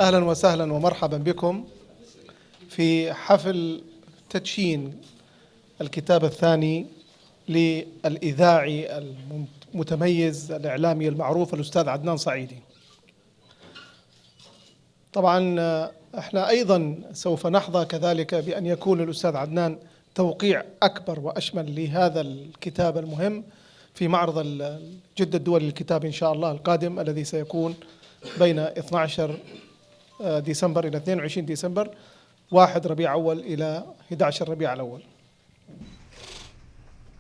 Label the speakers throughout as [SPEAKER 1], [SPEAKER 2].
[SPEAKER 1] أهلا وسهلا ومرحبا بكم في حفل تدشين الكتاب الثاني للإذاعي المتميز الإعلامي المعروف الأستاذ عدنان صعيدي. طبعا احنا أيضا سوف نحظى كذلك بأن يكون الأستاذ عدنان توقيع أكبر وأشمل لهذا الكتاب المهم في معرض جدة الدولي للكتاب إن شاء الله القادم، الذي سيكون بين 12 ديسمبر إلى 22 ديسمبر، 1 ربيع أول إلى 11 ربيع الأول.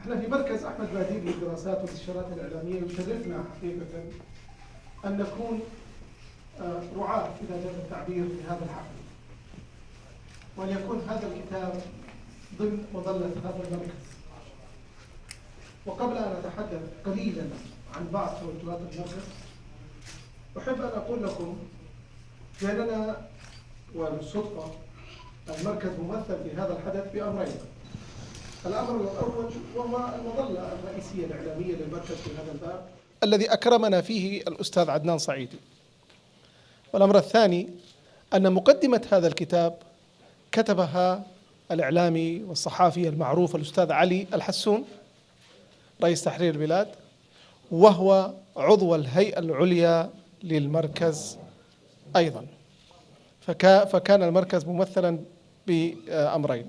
[SPEAKER 1] احنا في مركز أحمد باديب للدراسات والاستشارات الإعلامية، يشرفنا حقيقة أن نكون رعاة إذا جاز التعبير في هذا الحفل، وأن يكون هذا الكتاب ضمن مظلة هذا المركز. وقبل أن أتحدث قليلا عن بعض توجهات المركز، أحب أن أقول لكم بأننا والصدفة المركز ممثل في هذا الحدث بأمرين. الأمر الأول وهو المظلة الرئيسية الإعلامية للمركز في هذا الباب الذي أكرمنا فيه الأستاذ عدنان صعيدي. والأمر الثاني أن مقدمة هذا الكتاب كتبها الإعلامي والصحافي المعروف الأستاذ علي الحسون رئيس تحرير البلاد، وهو عضو الهيئة العليا للمركز أيضا. فكان المركز ممثلا بأمرين.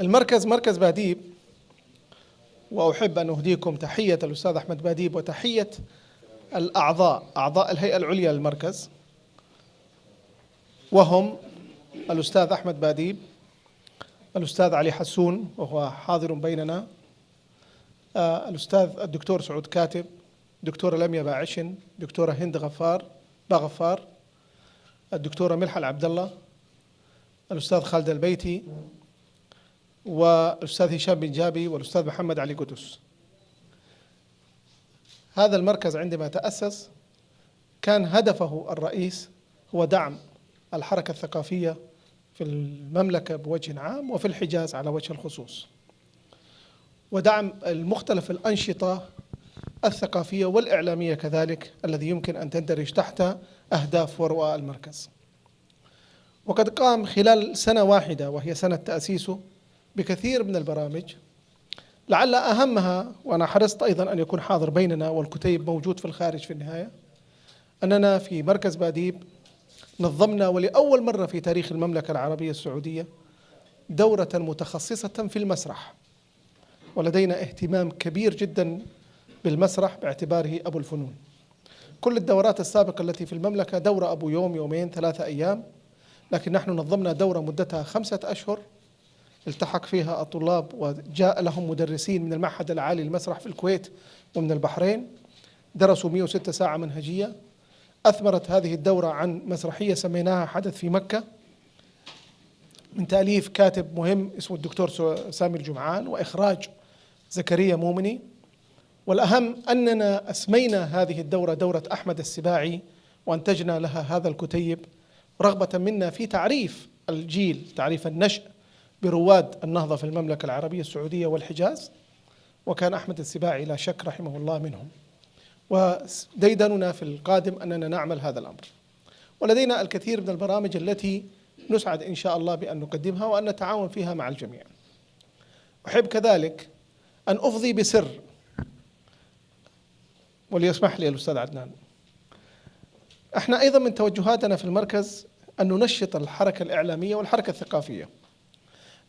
[SPEAKER 1] المركز مركز باديب، وأحب أن أهديكم تحية الأستاذ أحمد باديب وتحية أعضاء الهيئة العليا للمركز، وهم الأستاذ أحمد باديب، الأستاذ علي حسون وهو حاضر بيننا، الأستاذ الدكتور سعود كاتب، دكتورة لميا باعشن، دكتورة هند باغفار، الدكتورة ملحة العبد الله، الأستاذ خالد البيتي، والأستاذ هشام بن جابي، والأستاذ محمد علي قدس. هذا المركز عندما تأسس كان هدفه الرئيس هو دعم الحركة الثقافية في المملكة بوجه عام وفي الحجاز على وجه الخصوص، ودعم المختلف الأنشطة الثقافية والإعلامية كذلك الذي يمكن أن تندرج تحت أهداف ورؤى المركز. وقد قام خلال سنة واحدة وهي سنة تأسيسه بكثير من البرامج، لعل أهمها، وأنا حرصت أيضا أن يكون حاضر بيننا والكتيب موجود في الخارج في النهاية، أننا في مركز باديب نظمنا ولأول مرة في تاريخ المملكة العربية السعودية دورة متخصصة في المسرح، ولدينا اهتمام كبير جدا بالمسرح باعتباره أبو الفنون. كل الدورات السابقة التي في المملكة دورة أبو يوم، يومين، 3 أيام، لكن نحن نظمنا دورة مدتها 5 أشهر التحق فيها الطلاب وجاء لهم مدرسين من المعهد العالي للمسرح في الكويت ومن البحرين، درسوا 106 ساعة منهجية. أثمرت هذه الدورة عن مسرحية سميناها حدث في مكة من تأليف كاتب مهم اسمه الدكتور سامي الجمعان وإخراج زكريا مومني. والأهم أننا أسمينا هذه الدورة دورة أحمد السباعي وأنتجنا لها هذا الكتيب رغبة منا في تعريف الجيل، تعريف النشء برواد النهضة في المملكة العربية السعودية والحجاز، وكان أحمد السباعي لا شك رحمه الله منهم. وديدننا في القادم أننا نعمل هذا الأمر، ولدينا الكثير من البرامج التي نسعد إن شاء الله بأن نقدمها وأن نتعاون فيها مع الجميع. أحب كذلك أن أفضي بسر، وليسمح لي الأستاذ عدنان، احنا أيضا من توجهاتنا في المركز أن ننشط الحركة الإعلامية والحركة الثقافية.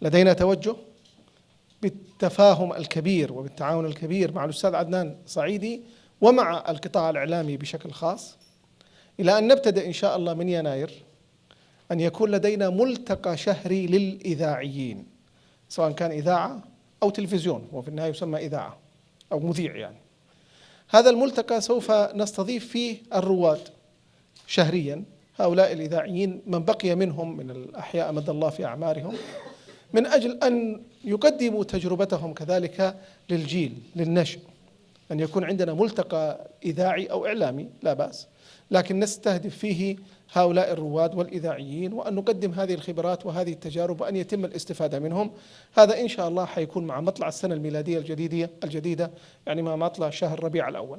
[SPEAKER 1] لدينا توجه بالتفاهم الكبير وبالتعاون الكبير مع الأستاذ عدنان صعيدي ومع القطاع الإعلامي بشكل خاص، إلى أن نبتدأ إن شاء الله من يناير أن يكون لدينا ملتقى شهري للإذاعيين، سواء كان إذاعة أو تلفزيون، وفي النهاية يسمى إذاعة أو مذيع يعني. هذا الملتقى سوف نستضيف فيه الرواد شهريا، هؤلاء الإذاعيين من بقي منهم من الأحياء مد الله في أعمارهم، من أجل أن يقدموا تجربتهم كذلك للجيل، للنشء. أن يكون عندنا ملتقى إذاعي أو إعلامي لا بأس، لكن نستهدف فيه هؤلاء الرواد والإذاعيين، وأن نقدم هذه الخبرات وهذه التجارب وأن يتم الاستفادة منهم. هذا إن شاء الله حيكون مع مطلع السنة الميلادية الجديدة، يعني مع مطلع شهر ربيع الأول.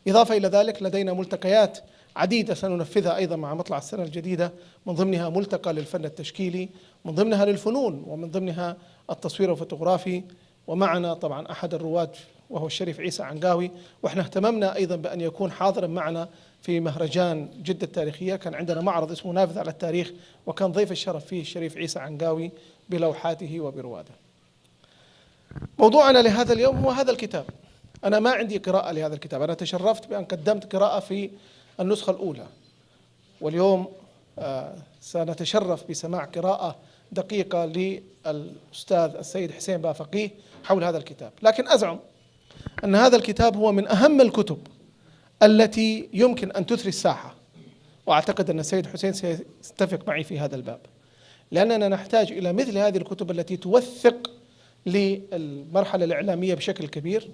[SPEAKER 1] إضافة إلى ذلك لدينا ملتقيات عديدة سننفذها أيضا مع مطلع السنة الجديدة، من ضمنها ملتقى للفن التشكيلي، من ضمنها للفنون، ومن ضمنها التصوير الفوتوغرافي. ومعنا طبعا أحد الرواد وهو الشريف عيسى عنقاوي، وإحنا اهتممنا أيضا بأن يكون حاضرا معنا في مهرجان جدة التاريخية. كان عندنا معرض اسمه نافذ على التاريخ، وكان ضيف الشرف فيه الشريف عيسى عنقاوي بلوحاته وبرواده. موضوعنا لهذا اليوم هو هذا الكتاب. أنا ما عندي قراءة لهذا الكتاب، أنا تشرفت بأن قدمت قراءة في النسخة الأولى، واليوم سنتشرف بسماع قراءة دقيقة للأستاذ السيد حسين بافقيه حول هذا الكتاب. لكن أزعم أن هذا الكتاب هو من أهم الكتب التي يمكن أن تثري الساحة، وأعتقد أن السيد حسين سيتفق معي في هذا الباب، لأننا نحتاج إلى مثل هذه الكتب التي توثق للمرحلة الإعلامية بشكل كبير.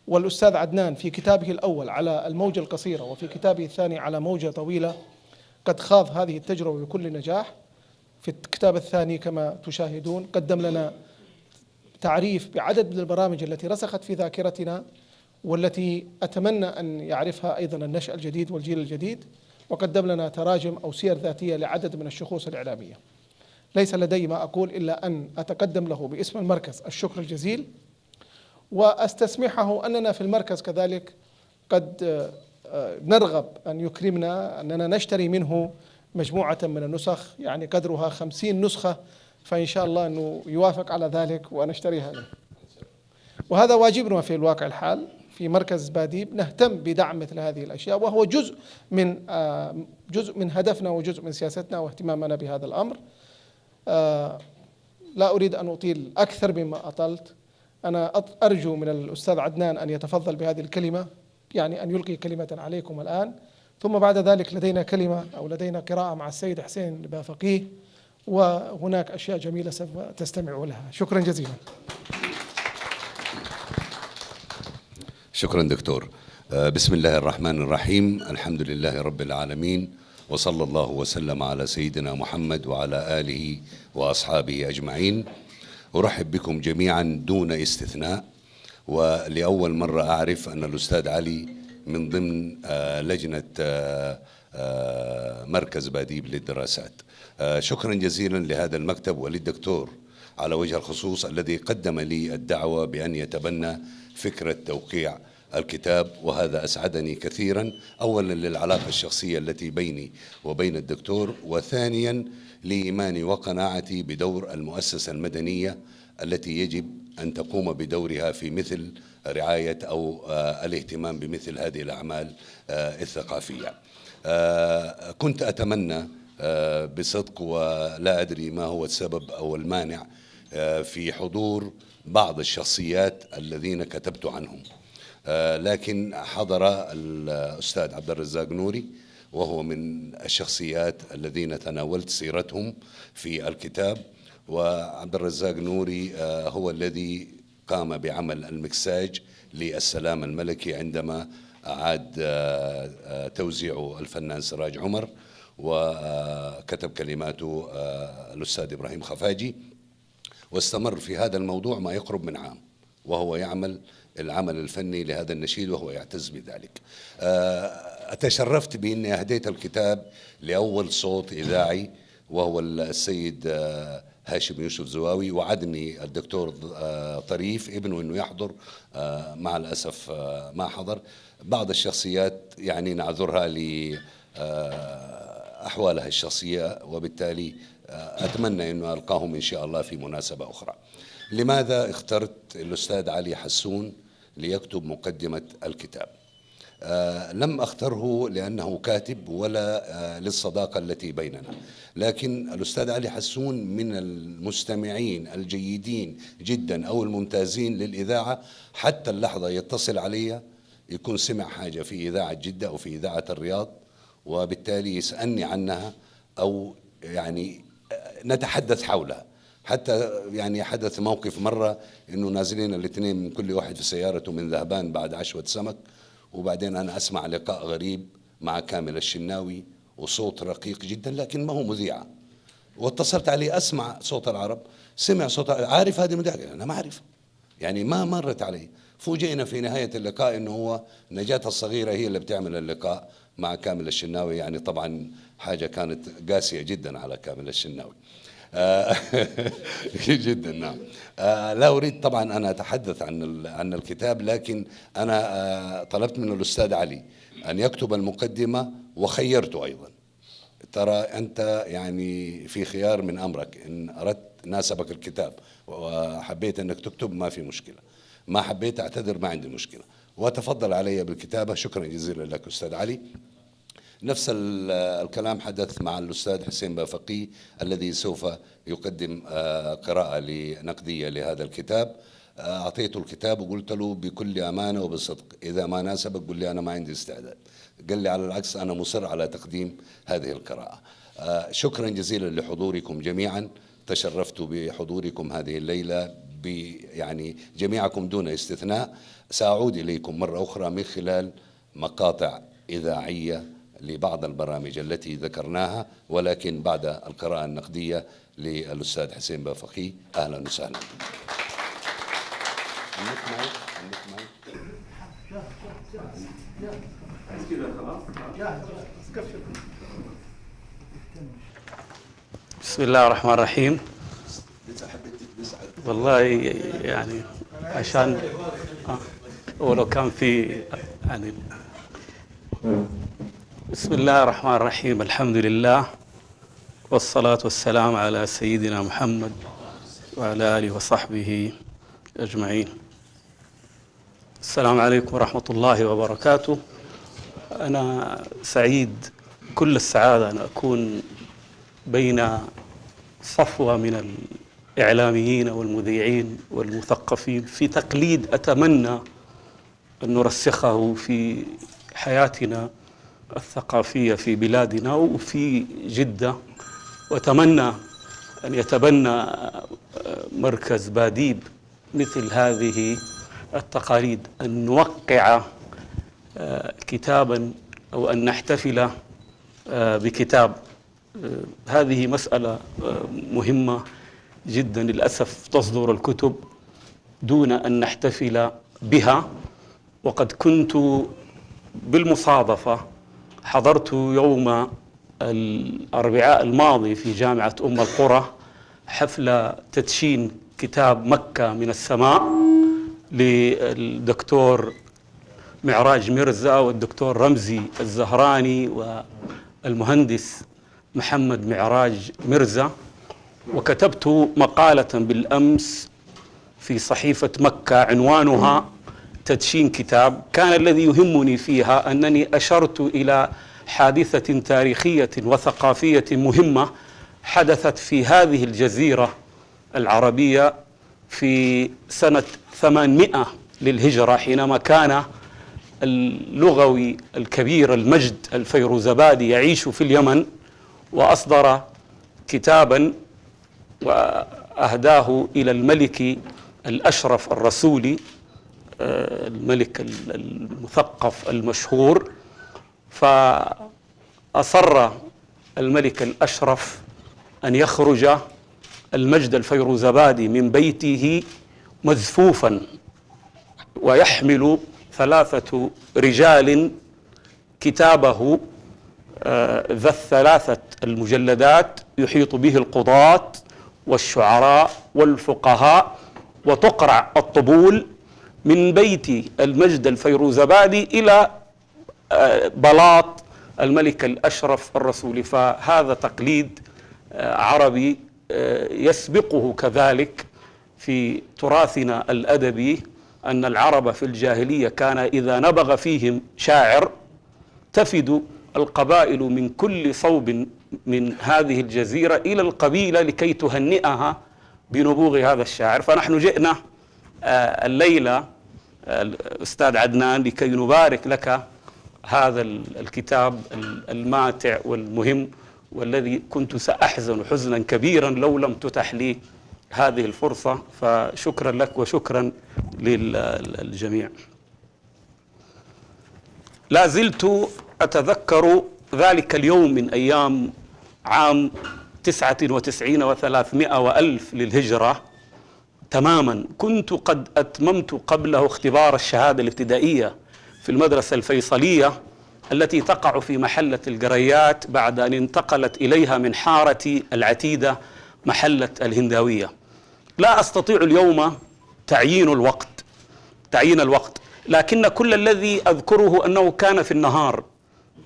[SPEAKER 1] والأستاذ عدنان في كتابه الأول على الموجة القصيرة، وفي كتابه الثاني على موجة طويلة، قد خاض هذه التجربة بكل نجاح. في الكتاب الثاني كما تشاهدون قدم لنا تعريف بعدد من البرامج التي رسخت في ذاكرتنا والتي أتمنى أن يعرفها أيضا النشأ الجديد والجيل الجديد، وقدم لنا تراجم أو سير ذاتية لعدد من الشخوص الإعلامية. ليس لدي ما أقول إلا أن أتقدم له باسم المركز الشكر الجزيل، وأستسمحه أننا في المركز كذلك قد نرغب أن يكرمنا أننا نشتري منه مجموعة من النسخ، يعني قدرها 50 نسخة، فإن شاء الله أنه يوافق على ذلك ونشتريها له. وهذا واجبنا في الواقع الحال في مركز باديب، نهتم بدعم مثل هذه الأشياء، وهو جزء من هدفنا وجزء من سياستنا واهتمامنا بهذا الأمر. لا أريد أن أطيل أكثر مما أطلت. أنا أرجو من الأستاذ عدنان أن يتفضل بهذه الكلمة، يعني أن يلقي كلمة عليكم الآن، ثم بعد ذلك لدينا كلمة أو لدينا قراءة مع السيد حسين بافقيه، وهناك أشياء جميلة سوف تستمعوا لها. شكرا جزيلا.
[SPEAKER 2] شكرا دكتور. بسم الله الرحمن الرحيم، الحمد لله رب العالمين، وصلى الله وسلم على سيدنا محمد وعلى آله وأصحابه أجمعين. أرحب بكم جميعا دون استثناء، ولأول مرة أعرف أن الأستاذ علي من ضمن لجنة مركز باديب للدراسات. شكرا جزيلا لهذا المكتب وللدكتور على وجه الخصوص الذي قدم لي الدعوة بأن يتبنى فكرة توقيع الكتاب، وهذا أسعدني كثيرا، أولا للعلاقة الشخصية التي بيني وبين الدكتور، وثانيا لإيماني وقناعتي بدور المؤسسة المدنية التي يجب أن تقوم بدورها في مثل رعاية أو الاهتمام بمثل هذه الأعمال الثقافية. كنت أتمنى بصدق، ولا أدري ما هو السبب أو المانع في حضور بعض الشخصيات الذين كتبت عنهم، لكن حضر الأستاذ عبد الرزاق نوري، وهو من الشخصيات الذين تناولت سيرتهم في الكتاب. وعبد الرزاق نوري هو الذي قام بعمل المكساج للسلام الملكي عندما أعاد توزيع الفنان سراج عمر، وكتب كلماته الأستاذ إبراهيم خفاجي، واستمر في هذا الموضوع ما يقرب من عام وهو يعمل العمل الفني لهذا النشيد، وهو يعتز بذلك. أتشرفت بأني أهديت الكتاب لأول صوت إذاعي، وهو السيد هاشم يوسف زواوي. وعدني الدكتور طريف ابنه أنه يحضر، مع الأسف ما حضر. بعض الشخصيات يعني نعذرها لأحوالها الشخصية، وبالتالي أتمنى أنه ألقاهم إن شاء الله في مناسبة أخرى. لماذا اخترت الأستاذ علي حسون ليكتب مقدمة الكتاب؟ لم أختره لأنه كاتب ولا للصداقة التي بيننا، لكن الأستاذ علي حسون من المستمعين الجيدين جدا أو الممتازين للإذاعة. حتى اللحظة يتصل علي يكون سمع حاجة في إذاعة جدة أو في إذاعة الرياض، وبالتالي يسألني عنها أو يعني نتحدث حولها. حتى يعني حدث موقف مرة إنه نازلين الاثنين من كل واحد في سيارته من ذهبان بعد عشوة سمك، وبعدين أنا أسمع لقاء غريب مع كامل الشناوي وصوت رقيق جدا لكن ما هو مذيعة، واتصلت عليه أسمع صوت العرب، سمع صوت عارف هذه المذيعة؟ أنا ما أعرف، يعني ما مرت علي. فوجئنا في نهاية اللقاء إنه هو نجاة الصغيرة هي اللي بتعمل اللقاء مع كامل الشناوي. يعني طبعا حاجة كانت قاسية جدا على كامل الشناوي. جدا نعم. لا أريد طبعا أن أتحدث عن الكتاب، لكن أنا طلبت من الأستاذ علي أن يكتب المقدمة، وخيرته أيضا. ترى أنت يعني في خيار من أمرك، إن أردت ناسبك الكتاب وحبيت أنك تكتب ما في مشكلة، ما حبيت أعتذر ما عندي مشكلة، وتفضل علي بالكتابة. شكرا جزيلا لك أستاذ علي. نفس الكلام حدث مع الأستاذ حسين بافقي الذي سوف يقدم قراءة نقدية لهذا الكتاب. أعطيته الكتاب وقلت له بكل أمانة وبصدق، إذا ما ناسبك قل لي أنا ما عندي استعداد. قال لي على العكس أنا مصر على تقديم هذه القراءة. شكرا جزيلا لحضوركم جميعا، تشرفت بحضوركم هذه الليلة يعني جميعكم دون استثناء. سأعود إليكم مرة أخرى من خلال مقاطع إذاعية لبعض البرامج التي ذكرناها، ولكن بعد القراءة النقدية للأستاذ حسين بافقي. أهلا وسهلا.
[SPEAKER 3] بسم الله الرحمن الرحيم. والله يعني عشان ولو كان في يعني بسم الله الرحمن الرحيم. الحمد لله والصلاة والسلام على سيدنا محمد وعلى آله وصحبه أجمعين. السلام عليكم ورحمة الله وبركاته. أنا سعيد كل السعادة أن أكون بين صفوة من الإعلاميين والمذيعين والمثقفين في تقليد أتمنى أن نرسخه في حياتنا الثقافية في بلادنا وفي جدة، وأتمنى أن يتبنى مركز باديب مثل هذه التقاليد، أن نوقع كتابا أو أن نحتفل بكتاب. هذه مسألة مهمة جدا. للأسف تصدر الكتب دون أن نحتفل بها، وقد كنت بالمصادفة حضرت يوم الأربعاء الماضي في جامعة أم القرى حفل تدشين كتاب مكة من السماء للدكتور معراج ميرزا والدكتور رمزي الزهراني والمهندس محمد معراج ميرزا. وكتبت مقالة بالأمس في صحيفة مكة عنوانها تدشين كتاب. كان الذي يهمني فيها أنني أشرت إلى حادثة تاريخية وثقافية مهمة حدثت في هذه الجزيرة العربية في سنة 800 للهجرة، حينما كان اللغوي الكبير المجد الفيروزبادي يعيش في اليمن، وأصدر كتابا وأهداه إلى الملك الأشرف الرسولي، الملك المثقف المشهور. فأصر الملك الأشرف أن يخرج المجد الفيروزبادي من بيته مزفوفا، ويحمل 3 رجال كتابه ذا 3 المجلدات يحيط به القضاة والشعراء والفقهاء، وتقرع الطبول من بيت المجد الفيروزبادي إلى بلاط الملك الأشرف الرسولي. فهذا تقليد عربي يسبقه كذلك في تراثنا الأدبي، أن العرب في الجاهلية كان إذا نبغ فيهم شاعر تفد القبائل من كل صوب من هذه الجزيرة إلى القبيلة لكي تهنئها بنبوغ هذا الشاعر. فنحن جئنا الليلة أستاذ عدنان لكي نبارك لك هذا الكتاب الماتع والمهم، والذي كنت سأحزن حزنا كبيرا لو لم تتح لي هذه الفرصة. فشكرا لك وشكرا للجميع. لا زلت أتذكر ذلك اليوم من أيام عام 99 و300 وألف للهجرة تماما. كنت قد أتممت قبله اختبار الشهادة الابتدائية في المدرسة الفيصلية التي تقع في محلة القريات، بعد أن انتقلت إليها من حارة العتيدة محلة الهنداوية. لا أستطيع اليوم تعيين الوقت، لكن كل الذي أذكره أنه كان في النهار،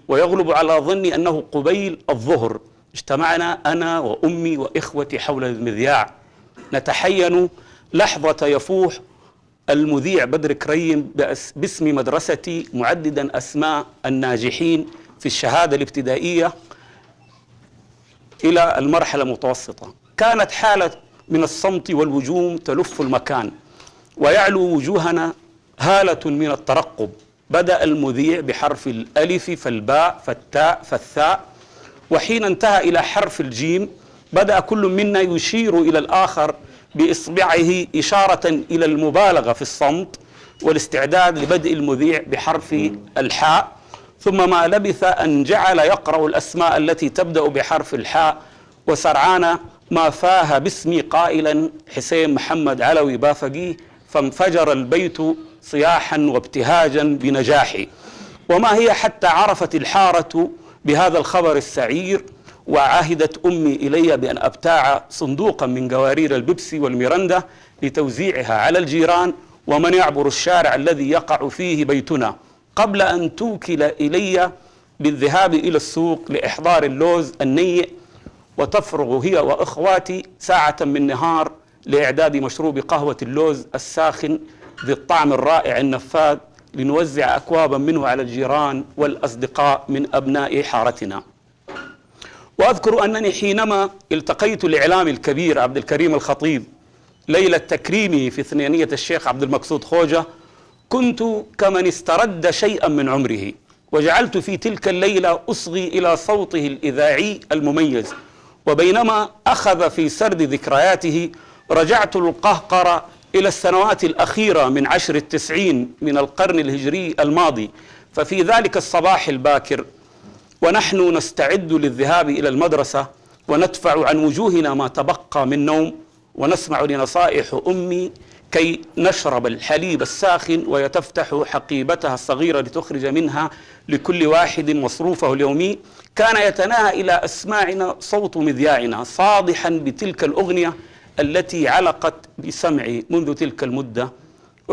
[SPEAKER 3] ويغلب على ظني أنه قبيل الظهر. اجتمعنا أنا وأمي وإخوتي حول المذياع نتحين لحظة يفوح المذيع بدر كريم باسم مدرستي معددا أسماء الناجحين في الشهادة الابتدائية إلى المرحلة المتوسطة. كانت حالة من الصمت والوجوم تلف المكان، ويعلو وجوهنا هالة من الترقب. بدأ المذيع بحرف الألف فالباء فالتاء فالثاء، وحين انتهى إلى حرف الجيم بدأ كل منا يشير إلى الآخر بإصبعه إشارة إلى المبالغة في الصمت والاستعداد لبدء المذيع بحرف الحاء. ثم ما لبث أن جعل يقرأ الأسماء التي تبدأ بحرف الحاء، وسرعان ما فاه باسمي قائلا حسين محمد علوي بافقيه، فانفجر البيت صياحا وابتهاجا بنجاحي. وما هي حتى عرفت الحارة بهذا الخبر السعير، وعاهدت أمي إلي بأن أبتاع صندوقا من قوارير البيبسي والميرندا لتوزيعها على الجيران ومن يعبر الشارع الذي يقع فيه بيتنا، قبل أن توكل إلي بالذهاب إلى السوق لإحضار اللوز النيء، وتفرغ هي وإخواتي ساعة من نهار لإعداد مشروب قهوة اللوز الساخن ذي الطعم الرائع النفاذ، لنوزع أكوابا منه على الجيران والأصدقاء من أبناء حارتنا. وأذكر أنني حينما التقيت الإعلامي الكبير عبد الكريم الخطيب ليلة تكريمه في ثنيانية الشيخ عبد المقصود خوجة، كنت كمن استرد شيئا من عمره، وجعلت في تلك الليلة أصغي إلى صوته الإذاعي المميز. وبينما أخذ في سرد ذكرياته رجعت القهقرة إلى السنوات الأخيرة من عشر التسعين من القرن الهجري الماضي. ففي ذلك الصباح الباكر ونحن نستعد للذهاب إلى المدرسة وندفع عن وجوهنا ما تبقى من نوم، ونسمع لنصائح أمي كي نشرب الحليب الساخن، وهي تفتح حقيبتها الصغيرة لتخرج منها لكل واحد مصروفه اليومي، كان يتناهى إلى أسماعنا صوت مذياعنا صادحا بتلك الأغنية التي علقت بسمعي منذ تلك المدة: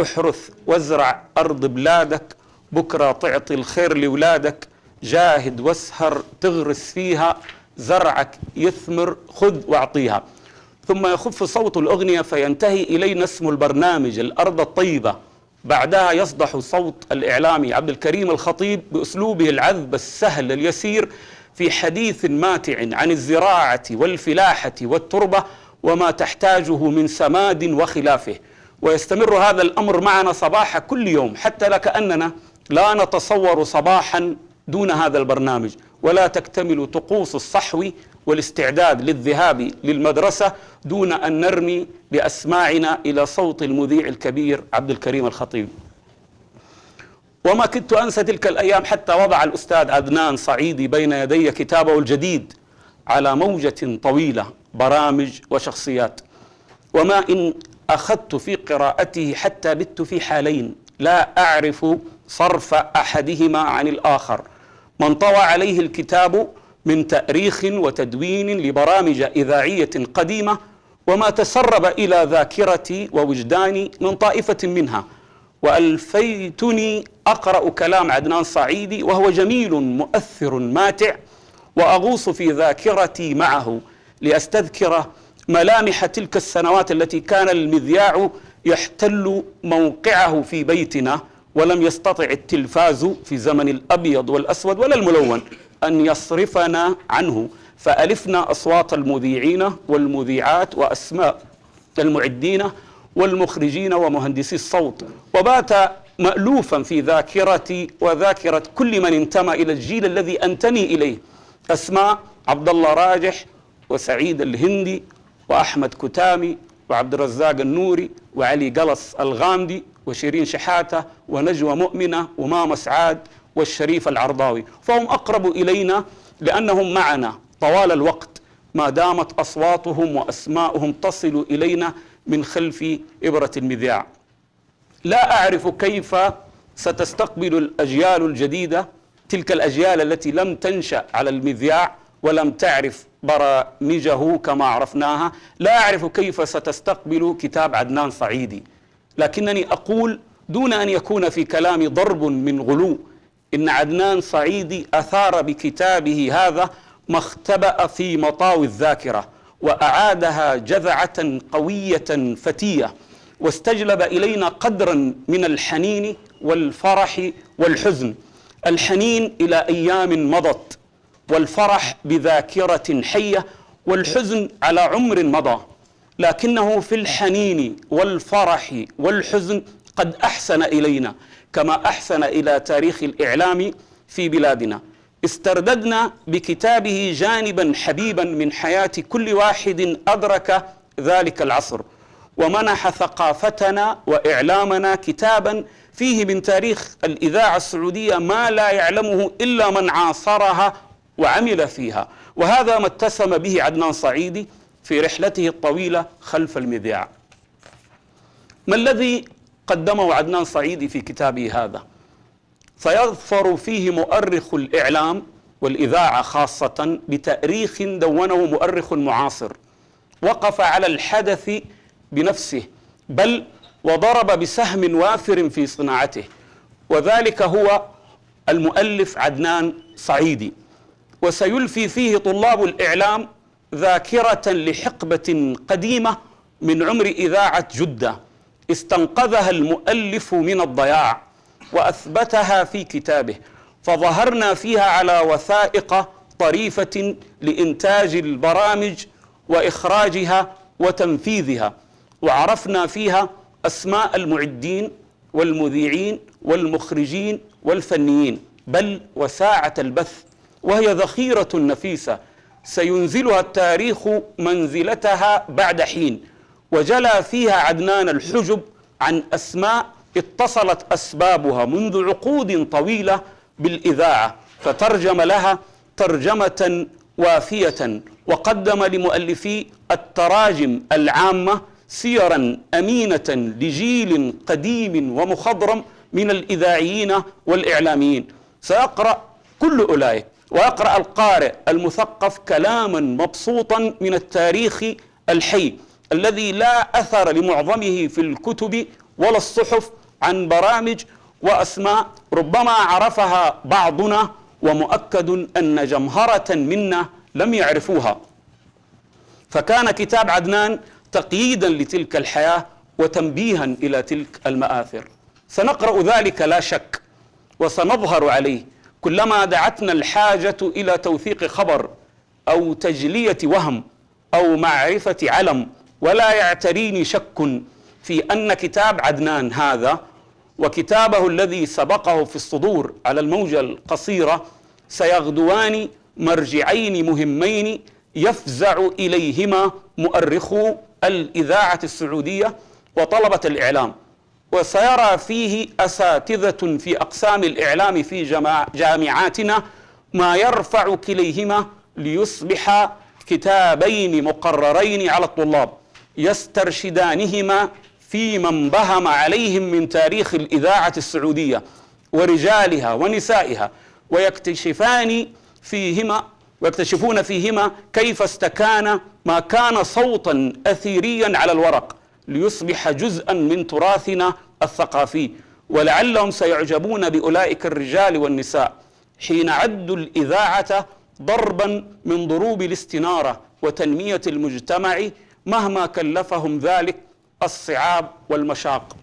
[SPEAKER 3] احرث وازرع أرض بلادك، بكرة تعطي الخير لولادك، جاهد واسهر تغرس فيها، زرعك يثمر، خذ واعطيها. ثم يخف صوت الأغنية فينتهي إلينا اسم البرنامج الأرض الطيبة. بعدها يصدح صوت الإعلامي عبد الكريم الخطيب بأسلوبه العذب السهل اليسير في حديث ماتع عن الزراعة والفلاحة والتربة وما تحتاجه من سماد وخلافه. ويستمر هذا الأمر معنا صباح كل يوم، حتى لكأننا لا نتصور صباحا دون هذا البرنامج، ولا تكتمل طقوس الصحو والاستعداد للذهاب للمدرسة دون أن نرمي بأسماعنا إلى صوت المذيع الكبير عبد الكريم الخطيب. وما كدت أنسى تلك الأيام حتى وضع الأستاذ عدنان صعيدي بين يدي كتابه الجديد على موجة طويلة، برامج وشخصيات. وما إن أخذت في قراءته حتى بت في حالين لا أعرف صرف أحدهما عن الآخر. ما انطوى عليه الكتاب من تأريخ وتدوين لبرامج إذاعية قديمة، وما تسرب إلى ذاكرتي ووجداني من طائفة منها. وألفيتني أقرأ كلام عدنان صعيدي وهو جميل مؤثر ماتع، وأغوص في ذاكرتي معه لأستذكر ملامح تلك السنوات التي كان المذياع يحتل موقعه في بيتنا، ولم يستطع التلفاز في زمن الأبيض والأسود ولا الملون أن يصرفنا عنه، فألفنا أصوات المذيعين والمذيعات وأسماء المعدين والمخرجين ومهندسي الصوت، وبات مألوفا في ذاكرتي وذاكرة كل من انتمى إلى الجيل الذي أنتمي إليه. أسماء عبد الله راجح وسعيد الهندي وأحمد كتامي وعبد الرزاق النوري وعلي قلص الغامدي وشيرين شحاتة ونجوى مؤمنة وماما سعاد والشريف العرضاوي، فهم أقرب إلينا لأنهم معنا طوال الوقت ما دامت أصواتهم وأسماؤهم تصل إلينا من خلف إبرة المذياع. لا أعرف كيف ستستقبل الأجيال الجديدة، تلك الأجيال التي لم تنشأ على المذياع ولم تعرف برامجه كما عرفناها، لا أعرف كيف ستستقبل كتاب عدنان صعيدي. لكنني أقول دون أن يكون في كلامي ضرب من غلو إن عدنان صعيدي أثار بكتابه هذا ما اختبأ في مطاوي الذاكرة، وأعادها جذعة قوية فتية، واستجلب إلينا قدرا من الحنين والفرح والحزن. الحنين إلى أيام مضت، والفرح بذاكرة حية، والحزن على عمر مضى. لكنه في الحنين والفرح والحزن قد أحسن إلينا كما أحسن إلى تاريخ الإعلام في بلادنا. استرددنا بكتابه جانبا حبيبا من حياة كل واحد أدرك ذلك العصر، ومنح ثقافتنا وإعلامنا كتابا فيه من تاريخ الإذاعة السعودية ما لا يعلمه إلا من عاصرها وعمل فيها. وهذا ما اتسم به عدنان صعيدي في رحلته الطويلة خلف المذياع. ما الذي قدمه عدنان صعيدي في كتابه هذا؟ فيظفر فيه مؤرخ الإعلام والإذاعة خاصة بتأريخ دونه مؤرخ معاصر، وقف على الحدث بنفسه، بل وضرب بسهم وافر في صناعته، وذلك هو المؤلف عدنان صعيدي. وسيلفي فيه طلاب الإعلام ذاكرة لحقبة قديمة من عمر إذاعة جدة استنقذها المؤلف من الضياع وأثبتها في كتابه، فظهرنا فيها على وثائق طريفة لإنتاج البرامج وإخراجها وتنفيذها، وعرفنا فيها أسماء المعدين والمذيعين والمخرجين والفنيين، بل وساعة البث، وهي ذخيرة نفيسة سينزلها التاريخ منزلتها بعد حين. وجلى فيها عدنان الحجب عن أسماء اتصلت أسبابها منذ عقود طويلة بالإذاعة، فترجم لها ترجمة وافية، وقدم لمؤلفي التراجم العامة سيرا أمينة لجيل قديم ومخضرم من الإذاعيين والإعلاميين. سيقرأ كل أولئك، ويقرأ القارئ المثقف كلاما مبسوطا من التاريخ الحي الذي لا أثر لمعظمه في الكتب ولا الصحف عن برامج وأسماء ربما عرفها بعضنا، ومؤكد أن جمهرة منا لم يعرفوها. فكان كتاب عدنان تقييدا لتلك الحياة وتنبيها إلى تلك المآثر. سنقرأ ذلك لا شك وسنظهر عليه كلما دعتنا الحاجة إلى توثيق خبر أو تجلية وهم أو معرفة علم. ولا يعتريني شك في أن كتاب عدنان هذا وكتابه الذي سبقه في الصدور على الموجة القصيرة سيغدوان مرجعين مهمين يفزع إليهما مؤرخو الإذاعة السعودية وطلبة الإعلام، وسيرى فيه أساتذة في أقسام الإعلام في جامعاتنا ما يرفع كليهما ليصبح كتابين مقررين على الطلاب يسترشدانهما فيما انبهم عليهم من تاريخ الإذاعة السعودية ورجالها ونسائها، ويكتشفون فيهما كيف استكان ما كان صوتا أثيريا على الورق ليصبح جزءا من تراثنا الثقافي. ولعلهم سيعجبون بأولئك الرجال والنساء حين عدوا الإذاعة ضربا من ضروب الاستنارة وتنمية المجتمع مهما كلفهم ذلك الصعاب والمشاق.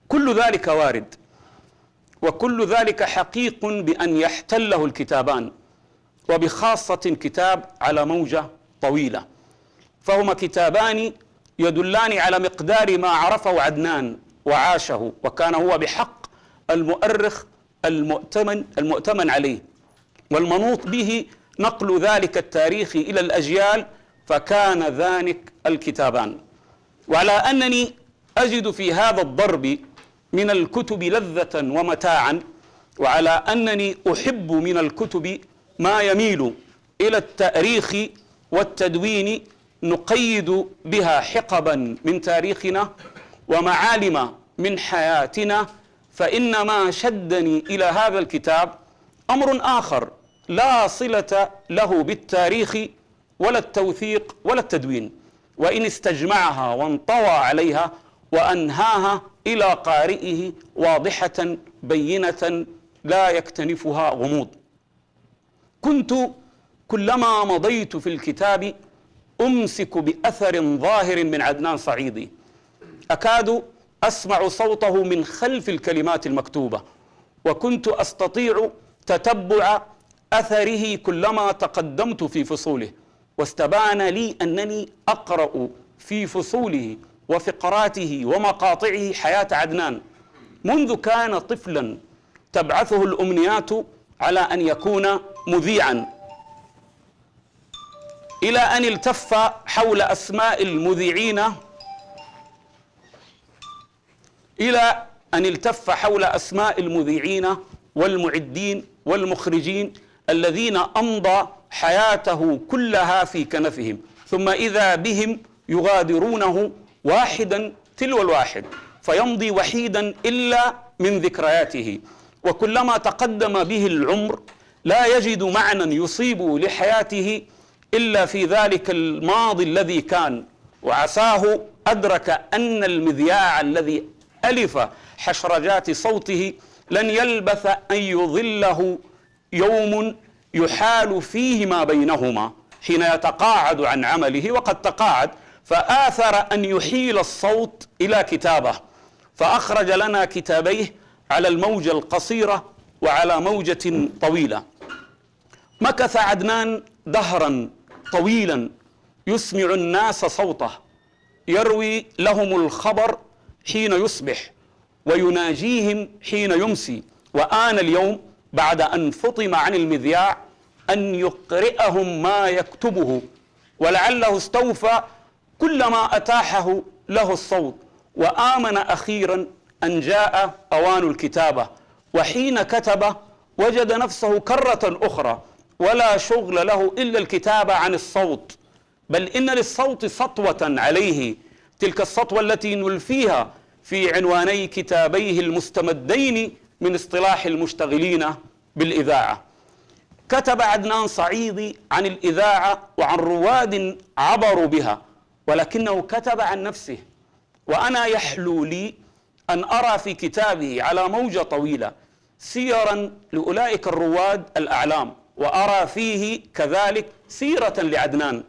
[SPEAKER 3] كل ذلك وارد، وكل ذلك حقيق بأن يحتله الكتابان، وبخاصة كتاب على موجة طويلة، فهما كتابان يدلان على مقدار ما عرفه عدنان وعاشه، وكان هو بحق المؤرخ المؤتمن عليه والمنوط به نقل ذلك التاريخ إلى الأجيال، فكان ذلك الكتابان. وعلى أنني أجد في هذا الضرب من الكتب لذة ومتاعا، وعلى أنني أحب من الكتب ما يميل إلى التأريخ والتدوين نقيد بها حقبا من تاريخنا ومعالم من حياتنا، فإن ما شدني إلى هذا الكتاب أمر آخر لا صلة له بالتاريخ ولا التوثيق ولا التدوين، وإن استجمعها وانطوى عليها وأنهاها إلى قارئه واضحة بينة لا يكتنفها غموض. كنت كلما مضيت في الكتاب أمسك بأثر ظاهر من عدنان صعيدي، أكاد أسمع صوته من خلف الكلمات المكتوبة، وكنت أستطيع تتبع أثره كلما تقدمت في فصوله، واستبان لي أنني أقرأ في فصوله وفقراته ومقاطعه حياة عدنان منذ كان طفلا تبعثه الأمنيات على أن يكون مذيعا، إلى أن التف حول أسماء المذيعين والمعدين والمخرجين الذين أمضى حياته كلها في كنفهم، ثم إذا بهم يغادرونه واحدا تلو الواحد فيمضي وحيدا إلا من ذكرياته. وكلما تقدم به العمر لا يجد معنى يصيب لحياته إلا في ذلك الماضي الذي كان، وعساه أدرك أن المذياع الذي ألف حشرجات صوته لن يلبث أن يظله يوم يحال فيه ما بينهما حين يتقاعد عن عمله، وقد تقاعد، فآثر أن يحيل الصوت إلى كتابه، فأخرج لنا كتابيه على الموجة القصيرة وعلى موجة طويلة. مكث عدنان دهرا طويلا يسمع الناس صوته، يروي لهم الخبر حين يصبح ويناجيهم حين يمسي، وآن اليوم بعد أن فطم عن المذياع أن يقرئهم ما يكتبه، ولعله استوفى كل ما أتاحه له الصوت، وآمن أخيرا أن جاء أوان الكتابة، وحين كتب وجد نفسه كرة أخرى ولا شغل له إلا الكتابة عن الصوت، بل إن للصوت سطوة عليه، تلك السطوة التي نلفيها في عنواني كتابيه المستمدين من اصطلاح المشتغلين بالإذاعة. كتب عدنان صعيدي عن الإذاعة وعن رواد عبروا بها، ولكنه كتب عن نفسه، وأنا يحلو لي أن أرى في كتابه على موجة طويلة سيرا لأولئك الرواد الأعلام، وأرى فيه كذلك سيرة لعدنان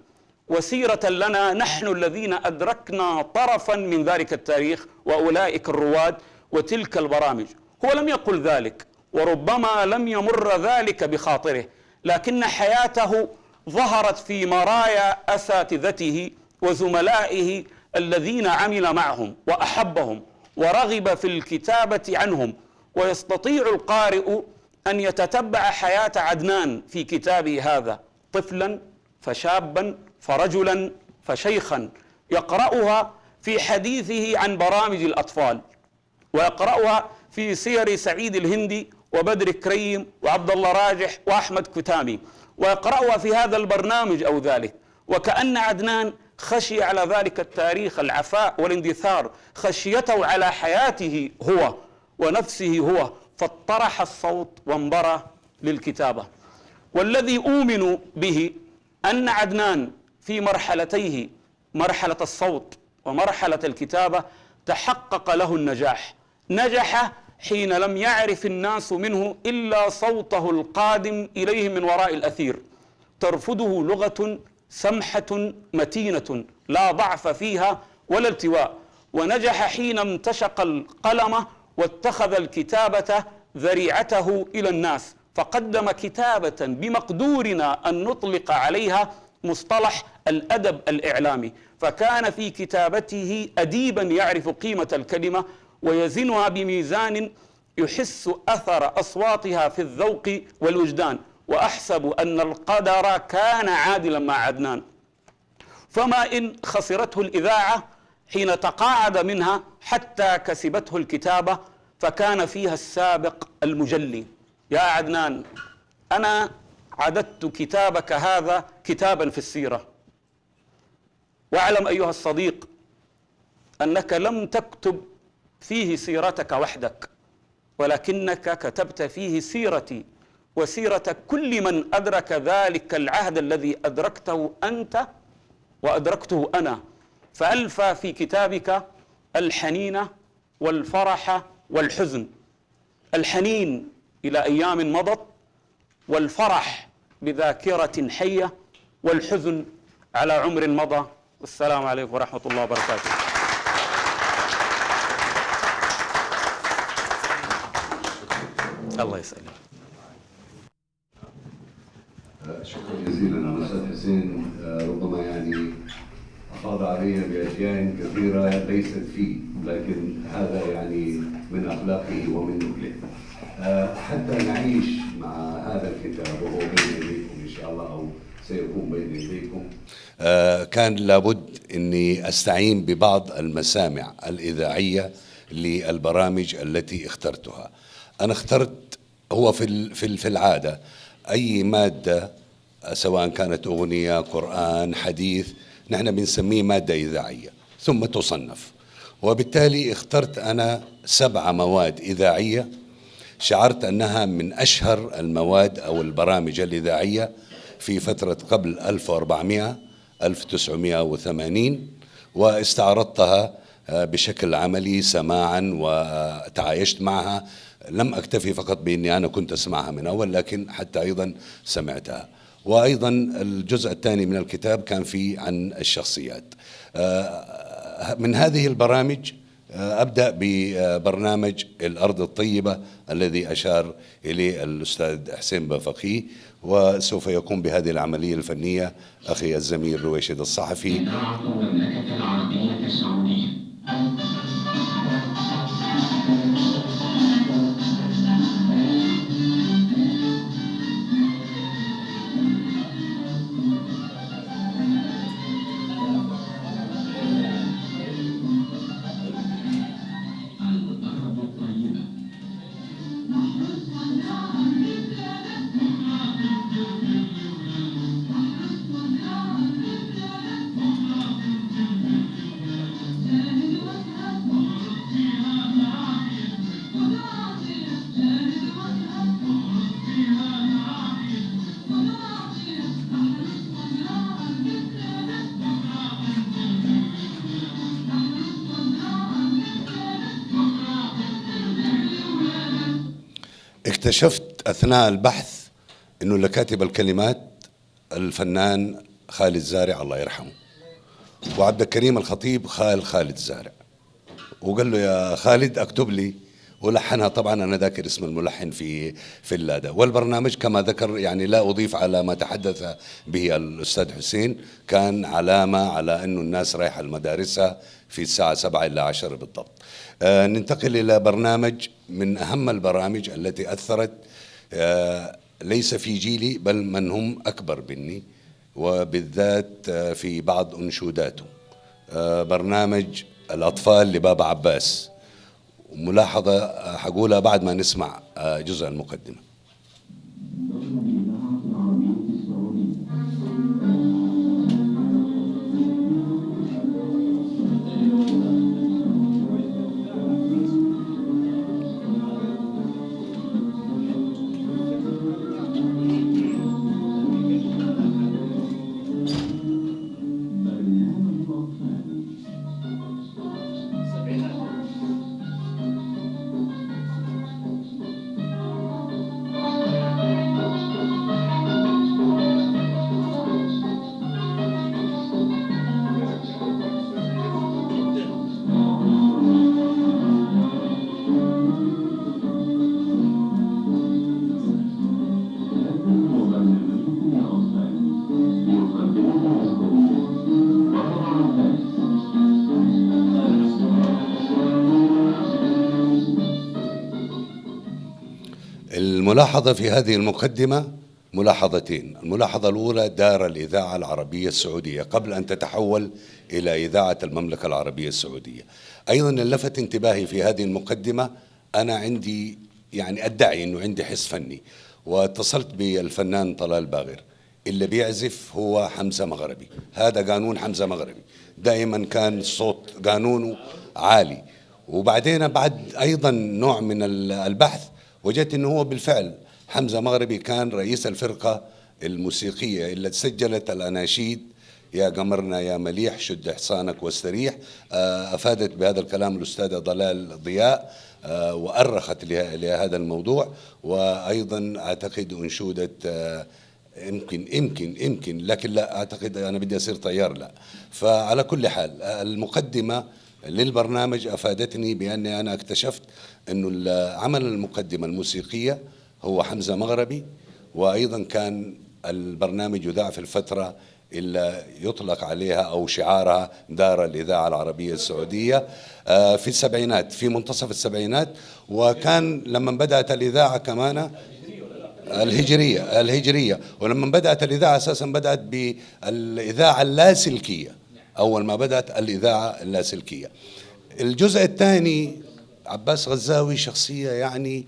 [SPEAKER 3] وسيرة لنا نحن الذين أدركنا طرفا من ذلك التاريخ وأولئك الرواد وتلك البرامج. هو لم يقل ذلك وربما لم يمر ذلك بخاطره، لكن حياته ظهرت في مرايا أساتذته وزملائه الذين عمل معهم وأحبهم ورغب في الكتابة عنهم. ويستطيع القارئ أن يتتبع حياة عدنان في كتابه هذا، طفلا فشابا فرجلا فشيخا، يقرأها في حديثه عن برامج الأطفال، ويقرأها في سير سعيد الهندي وبدر كريم وعبد الله راجح وأحمد كتامي، ويقرأها في هذا البرنامج أو ذلك. وكأن عدنان خشي على ذلك التاريخ العفاء والاندثار، خشيته على حياته هو ونفسه هو، فاطرح الصوت وانبرى للكتابة. والذي أؤمن به أن عدنان في مرحلتيه، مرحلة الصوت ومرحلة الكتابة، تحقق له النجاح. نجح حين لم يعرف الناس منه إلا صوته القادم إليه من وراء الأثير، ترفضه لغة سمحة متينة لا ضعف فيها ولا التواء. ونجح حين امتشق القلم واتخذ الكتابة ذريعته إلى الناس، فقدم كتابة بمقدورنا أن نطلق عليها مصطلح الأدب الإعلامي، فكان في كتابته أديبا يعرف قيمة الكلمة ويزنها بميزان يحس أثر أصواتها في الذوق والوجدان. وأحسب أن القدر كان عادلا مع عدنان، فما إن خسرته الإذاعة حين تقاعد منها حتى كسبته الكتابة، فكان فيها السابق المجلي. يا عدنان، أنا عددت كتابك هذا كتابا في السيرة، واعلم أيها الصديق أنك لم تكتب فيه سيرتك وحدك، ولكنك كتبت فيه سيرتي وسيرة كل من أدرك ذلك العهد الذي أدركته أنت وأدركته أنا. فألفى في كتابك الحنين والفرح والحزن، الحنين إلى أيام مضت، والفرح بذاكرة حية، والحزن على عمر مضى. والسلام عليكم ورحمة الله وبركاته. الله يسلمك.
[SPEAKER 2] شكرا جزيلا أستاذ حسين. ربما يعني أفاض علي بأشياء كثيرة ليست فيه، لكن هذا يعني من أخلاقه ومن نبله. حتى نعيش مع هذا الكتاب وهو بين يديكم إن شاء الله، أو سيكون بين يديكم، كان لابد أني أستعين ببعض المسامع الإذاعية للبرامج التي اخترتها. أنا اخترت، هو في العادة أي مادة سواء كانت أغنية، قرآن، حديث، نحن بنسميه مادة إذاعية ثم تصنف. وبالتالي اخترت أنا 7 مواد إذاعية شعرت أنها من أشهر المواد أو البرامج الإذاعية في فترة قبل 1980، واستعرضتها بشكل عملي سماعا وتعايشت معها. لم أكتفي فقط بأني أنا كنت أسمعها من أول، لكن حتى أيضا سمعتها. وأيضا الجزء الثاني من الكتاب كان فيه عن الشخصيات. من هذه البرامج أبدأ ببرنامج الأرض الطيبة الذي أشار إليه الأستاذ حسين بافقيه، وسوف يقوم بهذه العملية الفنية أخي الزميل رويشد الصحفي.
[SPEAKER 4] المملكة العربية السعودية.
[SPEAKER 2] اكتشفت أثناء البحث أنه اللي كاتب الكلمات الفنان خالد زارع الله يرحمه، وعبد الكريم الخطيب خالد زارع، وقال له يا خالد اكتب لي، ولحنها. طبعا انا ذاكر اسم الملحن في اللادة. والبرنامج كما ذكر، يعني لا اضيف على ما تحدث به الاستاذ حسين، كان علامة على انه الناس رايحة لمدارسها في الساعة 7 إلى 10 بالضبط. ننتقل الى برنامج من اهم البرامج التي اثرت ليس في جيلي بل من هم اكبر مني، وبالذات في بعض انشوداته. برنامج الأطفال لبابا عباس. ملاحظة حقولها بعد ما نسمع جزء المقدمة. الملاحظة في هذه المقدمة ملاحظتين. الملاحظة الأولى دار الإذاعة العربية السعودية قبل أن تتحول إلى إذاعة المملكة العربية السعودية. أيضا لفت انتباهي في هذه المقدمة، أنا عندي يعني أدعي أنه عندي حس فني، واتصلت بالفنان طلال باغر. اللي بيعزف هو حمزة مغربي، هذا قانون حمزة مغربي، دائما كان صوت قانونه عالي. وبعدين بعد أيضا نوع من البحث وجدت أنه هو بالفعل حمزة مغربي كان رئيس الفرقة الموسيقية اللي سجلت الأناشيد يا قمرنا يا مليح شد حصانك واستريح. أفادت بهذا الكلام الأستاذة ضلال ضياء وأرخت لهذا الموضوع. وأيضا أعتقد أنشودة يمكن لكن لا أعتقد أنا بدي أصير طيار، لا. فعلى كل حال المقدمة للبرنامج أفادتني بأني أنا اكتشفت أنه عمل المقدمة الموسيقية هو حمزة مغربي. وأيضا كان البرنامج يذاع في الفترة اللي يطلق عليها أو شعارها دار الإذاعة العربية السعودية في السبعينات، في منتصف السبعينات. وكان لما بدأت الإذاعة كمان الهجرية، ولما بدأت الإذاعة أساسا بدأت بالإذاعة اللاسلكية، أول ما بدأت الإذاعة اللاسلكية. الجزء الثاني عباس غزاوي شخصية يعني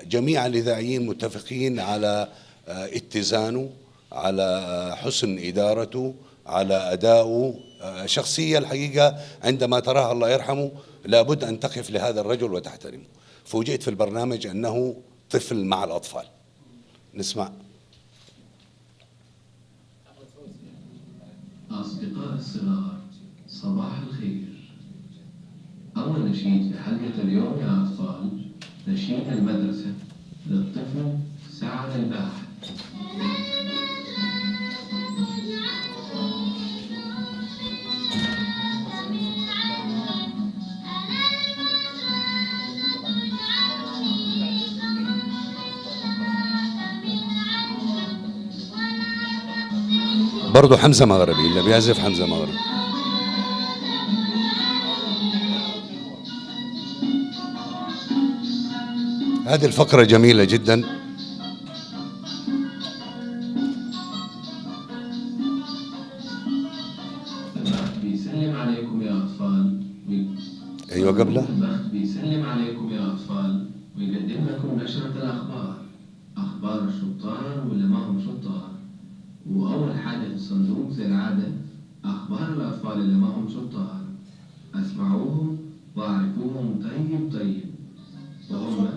[SPEAKER 2] جميع الإذاعيين متفقين على اتزانه، على حسن إدارته، على أدائه. شخصية الحقيقة عندما تراها الله يرحمه لابد أن تقف لهذا الرجل وتحترمه. فوجئت في البرنامج أنه طفل مع الأطفال. نسمع.
[SPEAKER 5] أصدقاء الصغار، صباح الخير. أول نشيد في حلقة اليوم يا أطفال نشيد المدرسة للطفل سعد الباحث.
[SPEAKER 2] برضو حمزة مغربي، اللي بيعزف حمزة مغربي. هذه الفقرة جميلة جدا.
[SPEAKER 5] البخت بيسلم عليكم يا أطفال.
[SPEAKER 2] أيوة قبله.
[SPEAKER 5] البخت بيسلم عليكم يا أطفال ويقدم لكم نشرة الأخبار، أخبار الشطار واللي ما هم شطار. وأول حاجة في الصندوق زي العادة أخبار الأطفال اللي ما هم شطار. أسمعوهم وأعرفوهم طيب وهم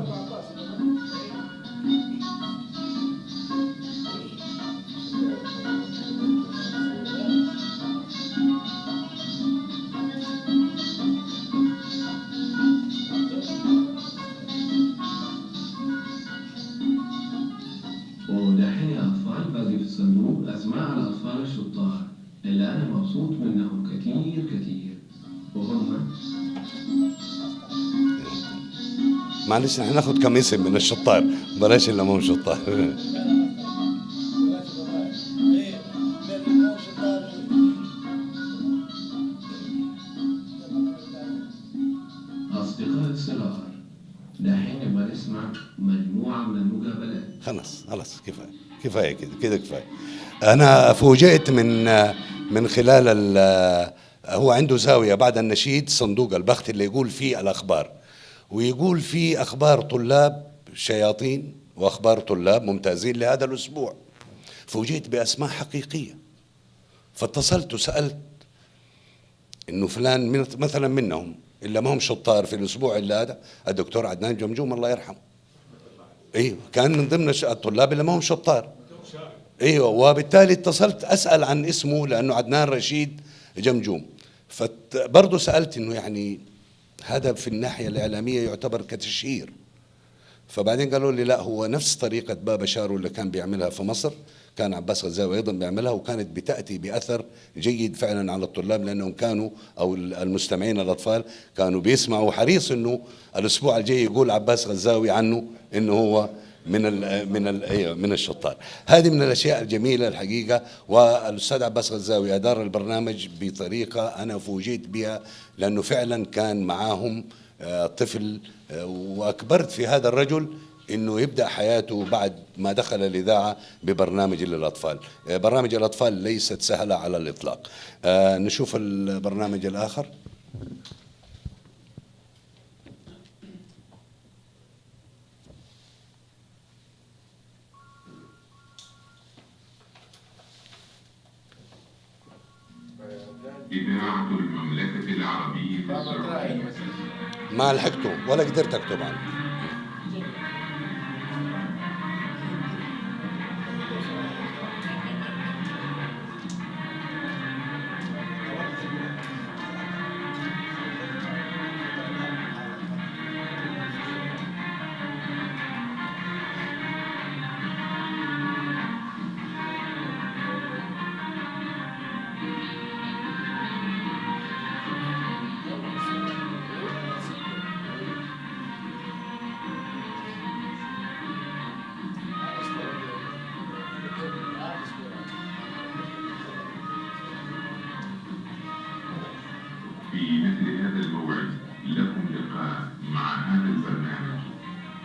[SPEAKER 5] مبسوط منهم كتير كتير، وهم
[SPEAKER 2] معلش نحن ناخذ كم اسم من الشطار، بلاش اللي مو شطار.
[SPEAKER 5] أصدقاء الصغار. دحين نبغى نسمع مجموعة من المقابلات.
[SPEAKER 2] خلاص كفايه كده كفايه. انا فوجئت من خلال هو عنده زاويه بعد النشيد صندوق البخت اللي يقول فيه الاخبار، ويقول فيه اخبار طلاب شياطين واخبار طلاب ممتازين لهذا الاسبوع. فوجئت باسماء حقيقيه، فاتصلت وسالت انه فلان مثلا منهم اللي ما هم شطار في الاسبوع اللي هذا الدكتور عدنان جمجوم الله يرحمه. ايوه كان من ضمن الطلاب اللي ما هم شطار. ايوه وبالتالي اتصلت اسال عن اسمه لانه عدنان رشيد جمجوم. فبرضه سالت انه يعني هذا في الناحيه الاعلاميه يعتبر كتشهير. فبعدين قالوا لي لا، هو نفس طريقه بابا شارو اللي كان بيعملها في مصر، كان عباس غزاوي ايضا بيعملها، وكانت بتاتي باثر جيد فعلا على الطلاب، لانهم كانوا او المستمعين الاطفال كانوا بيسمعوا. حريص انه الاسبوع الجاي يقول عباس غزاوي عنه انه هو من الشطار. هذه من الاشياء الجميله الحقيقه. والاستاذ عباس غزاوي ادار البرنامج بطريقه انا فوجئت بها، لانه فعلا كان معاهم طفل. واكبرت في هذا الرجل انه يبدا حياته بعد ما دخل الاذاعه ببرنامج للاطفال. برامج الاطفال ليست سهله على الاطلاق. نشوف البرنامج الاخر.
[SPEAKER 4] إذاعة المملكة العربية السعودية.
[SPEAKER 2] ما لحقته ولا قدرت اكتب عنه.
[SPEAKER 4] في مثل هذا الموعد لكم لقاء مع هذا البرنامج.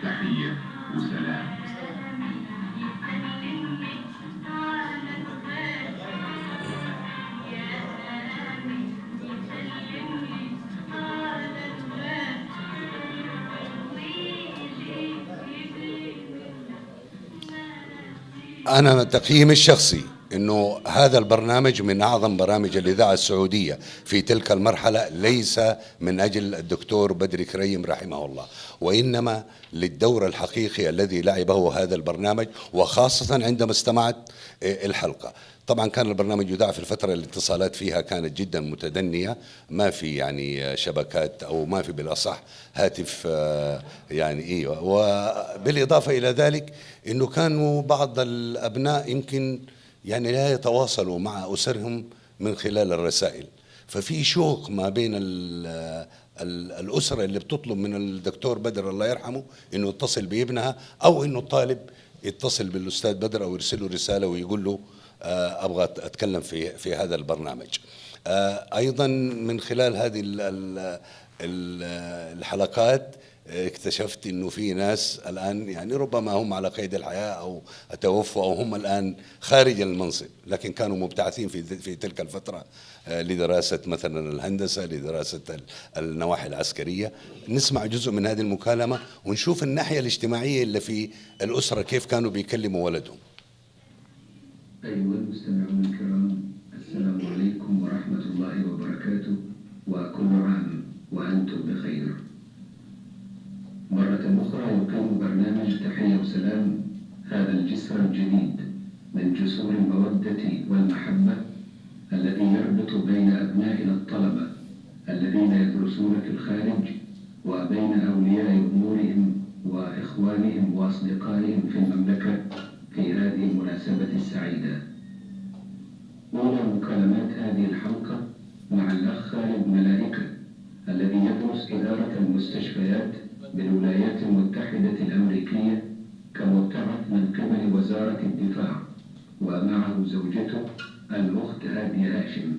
[SPEAKER 4] تحية وسلام.
[SPEAKER 2] أنا تقييمي الشخصي أنه هذا البرنامج من أعظم برامج الإذاعة السعودية في تلك المرحلة، ليس من أجل الدكتور بدر كريم رحمه الله، وإنما للدور الحقيقي الذي لعبه هذا البرنامج، وخاصة عندما استمعت الحلقة. طبعا كان البرنامج يذاع في الفترة الاتصالات فيها كانت جدا متدنية، ما في يعني شبكات أو ما في بالأصح هاتف يعني إيه. وبالإضافة إلى ذلك أنه كانوا بعض الأبناء يمكن يعني لا يتواصلوا مع أسرهم من خلال الرسائل، ففي شوق ما بين الأسرة اللي بتطلب من الدكتور بدر الله يرحمه أنه يتصل بابنها، أو أنه الطالب يتصل بالأستاذ بدر أو يرسل له رسالة ويقول له أبغى أتكلم في هذا البرنامج. أيضا من خلال هذه الحلقات اكتشفت انه في ناس الان يعني ربما هم على قيد الحياه او توفوا او هم الان خارج المنصب، لكن كانوا مبتعثين في تلك الفتره لدراسه مثلا الهندسه، لدراسه النواحي العسكريه. نسمع جزء من هذه المكالمه ونشوف الناحيه الاجتماعيه اللي في الاسره كيف كانوا بيكلموا ولدهم.
[SPEAKER 5] أيها المستمعون الكرام، السلام عليكم ورحمة الله وبركاته، وكل عام وأنتم بخير. مرة أخرى يقيم برنامج تحية وسلام هذا الجسر الجديد من جسور المودة والمحبة الذي يربط بين أبنائنا الطلبة الذين يدرسون في الخارج وبين أولياء أمورهم وإخوانهم وأصدقائهم في المملكة في هذه المناسبة السعيدة. أولى مكالمات هذه الحلقة مع الأخ خالد ملائكة الذي يدرس إدارة المستشفيات بالولايات المتحدة الأمريكية كمبتعث من قبل وزارة الدفاع، ومعه زوجته الأخت هادية هاشم.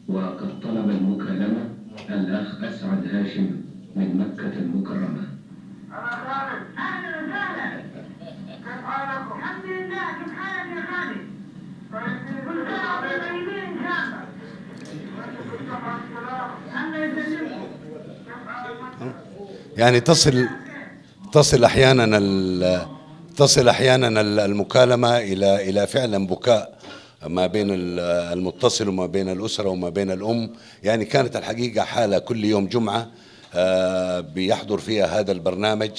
[SPEAKER 5] وقد طلب المكالمة الأخ أسعد هاشم من مكة المكرمة.
[SPEAKER 6] أنا خالد. أهلا وسهلا. كيف حالكم؟ الحمد لله. كيف حالك يا خالد؟ طيبين. كل سنة وأنتم طيبين إن شاء الله. وأنتم بالصحة والسلامة. الله يسلمكم. كيف حالك؟
[SPEAKER 2] يعني تصل أحيانا المكالمة إلى فعلا بكاء ما بين المتصل وما بين الأسرة وما بين الأم. يعني كانت الحقيقة حالة كل يوم جمعة بيحضر فيها هذا البرنامج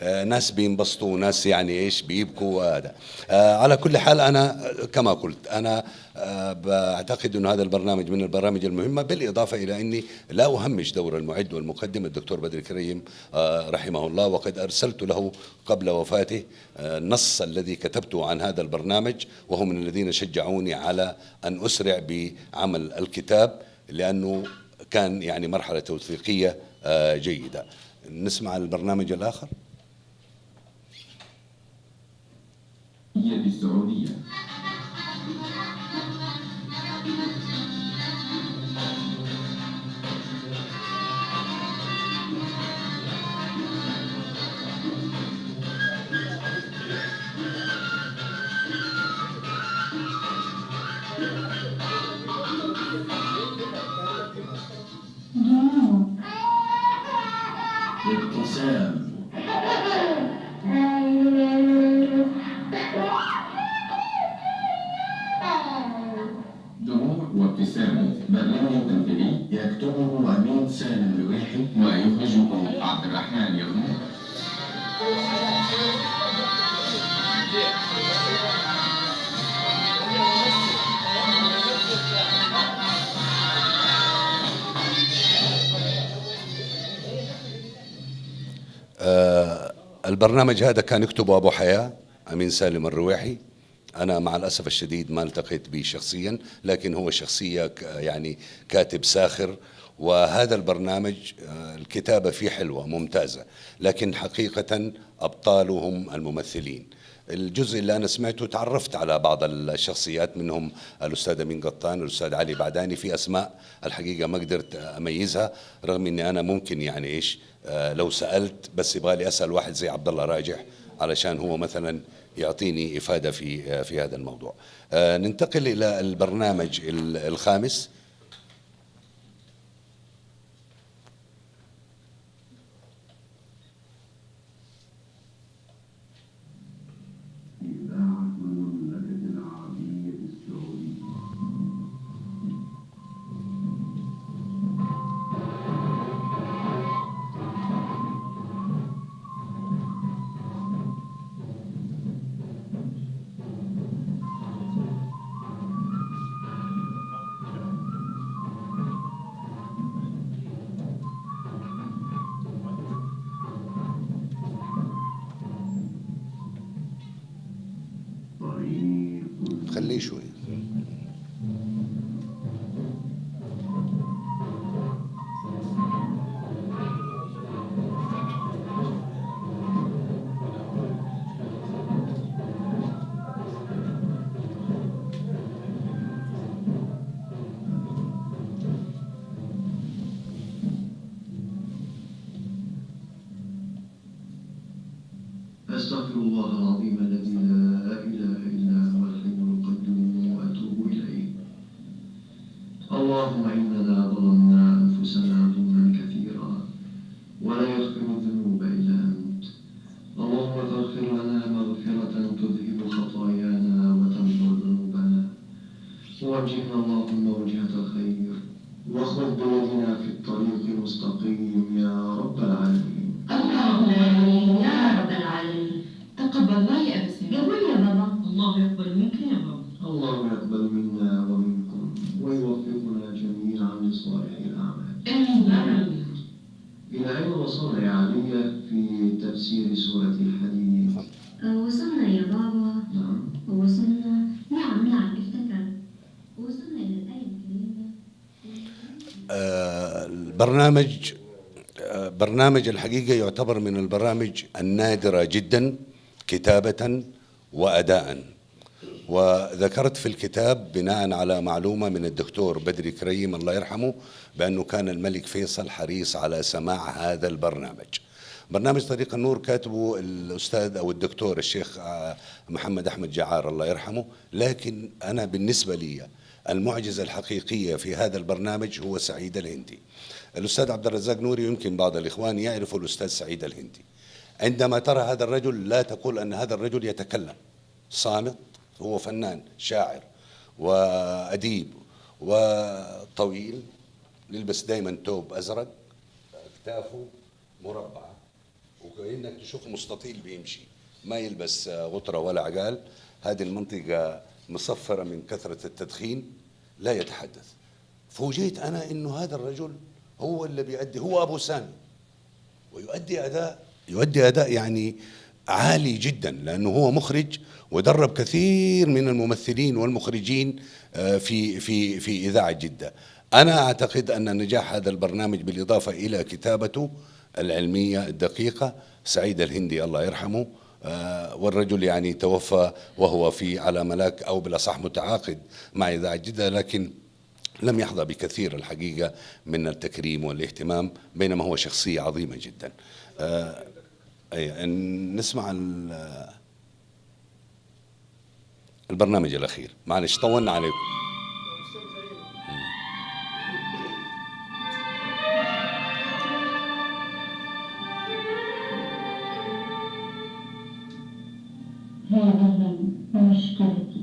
[SPEAKER 2] ناس بينبسطوا وناس يعني ايش بيبكوا. وهذا على كل حال انا كما قلت انا بعتقد انه هذا البرنامج من البرامج المهمه، بالاضافه الى اني لا اهمش دور المعد والمقدم الدكتور بدر كريم رحمه الله، وقد ارسلت له قبل وفاته النص الذي كتبته عن هذا البرنامج، وهم من الذين شجعوني على ان اسرع بعمل الكتاب لانه كان يعني مرحله توثيقيه جيده. نسمع البرنامج الاخر.
[SPEAKER 4] السعودية. ابتسام. دموع وابتسام، برنامج تمثيلي يكتبه أمين سالم الرويحي ويخرجه عبد الرحمن يغني.
[SPEAKER 2] البرنامج هذا كان يكتبه أبو حياة أمين سالم الرويحي. أنا مع الأسف الشديد ما التقيت به شخصيا، لكن هو شخصية يعني كاتب ساخر. وهذا البرنامج الكتابة فيه حلوة ممتازة، لكن حقيقة أبطالهم الممثلين. الجزء اللي أنا سمعته تعرفت على بعض الشخصيات، منهم الأستاذ أمين قطان، الأستاذ علي بعداني. في أسماء الحقيقة ما قدرت أميزها، رغم أني أنا ممكن يعني إيش لو سألت، بس يبغالي أسأل واحد زي عبد الله راجح علشان هو مثلا يعطيني إفادة في هذا الموضوع. ننتقل إلى البرنامج الخامس. خليه شوي.
[SPEAKER 5] أستغفر الله العظيم الذي لا إله إلا هو الحي القيوم وأتوب إليه. اللهم إننا ظلمنا أنفسنا ظلما كثيرا ولا يغفر الذنوب إلا أنت. اللهم فاغفر لنا مغفرة تذهب خطايانا وتمحو ذنوبنا، ووجهنا اللهم وجهة الخير، وخذ بيدنا في الطريق المستقيم يا رب العالمين.
[SPEAKER 7] اللهم آمين يا رب العالمين. تقبل الله يا أبا سامي. قبول يا بابا. الله يقبل منك يا بابا.
[SPEAKER 5] الله يقبل منا ومنكم ويوفقنا جميعا لصالح الأعمال.
[SPEAKER 7] آمين.
[SPEAKER 5] إلى أين وصلنا يا علي في تفسير سورة الحديد؟
[SPEAKER 8] وصلنا يا بابا.
[SPEAKER 5] نعم.
[SPEAKER 8] وصلنا. نعم افتكر.
[SPEAKER 2] برنامج الحقيقة يعتبر من البرامج النادرة جدا كتابة وأداء. وذكرت في الكتاب بناء على معلومة من الدكتور بدري كريم الله يرحمه بأنه كان الملك فيصل حريص على سماع هذا البرنامج. برنامج طريق النور كاتبه الأستاذ أو الدكتور الشيخ محمد أحمد جعار الله يرحمه، لكن أنا بالنسبة لي المعجزة الحقيقية في هذا البرنامج هو سعيد الهندي. الأستاذ عبد الرزاق نوري يمكن بعض الإخوان يعرفوا الأستاذ سعيد الهندي. عندما ترى هذا الرجل لا تقول أن هذا الرجل يتكلم، صامت، هو فنان شاعر وأديب وطويل، يلبس دائما ثوب أزرق، أكتافه مربعة وكأنك تشوف مستطيل بيمشي، ما يلبس غطرة ولا عقال. هذه المنطقة مصفرة من كثرة التدخين، لا يتحدث. فوجئت أنا إنه هذا الرجل هو اللي بيؤدي، هو أبو سامي، ويؤدي أداء يعني عالي جدا، لأنه هو مخرج ودرب كثير من الممثلين والمخرجين في إذاعة جدة. أنا أعتقد أن نجاح هذا البرنامج بالإضافة إلى كتابته العلمية الدقيقة، سعيد الهندي الله يرحمه، والرجل يعني توفى وهو على ملاك أو بالأصح متعاقد مع إذاعة جدة، لكن لم يحظى بكثير الحقيقة من التكريم والاهتمام، بينما هو شخصية عظيمة جدا. نسمع البرنامج الأخير. معلش طولنا عليكم.
[SPEAKER 7] هذه مشكلتي.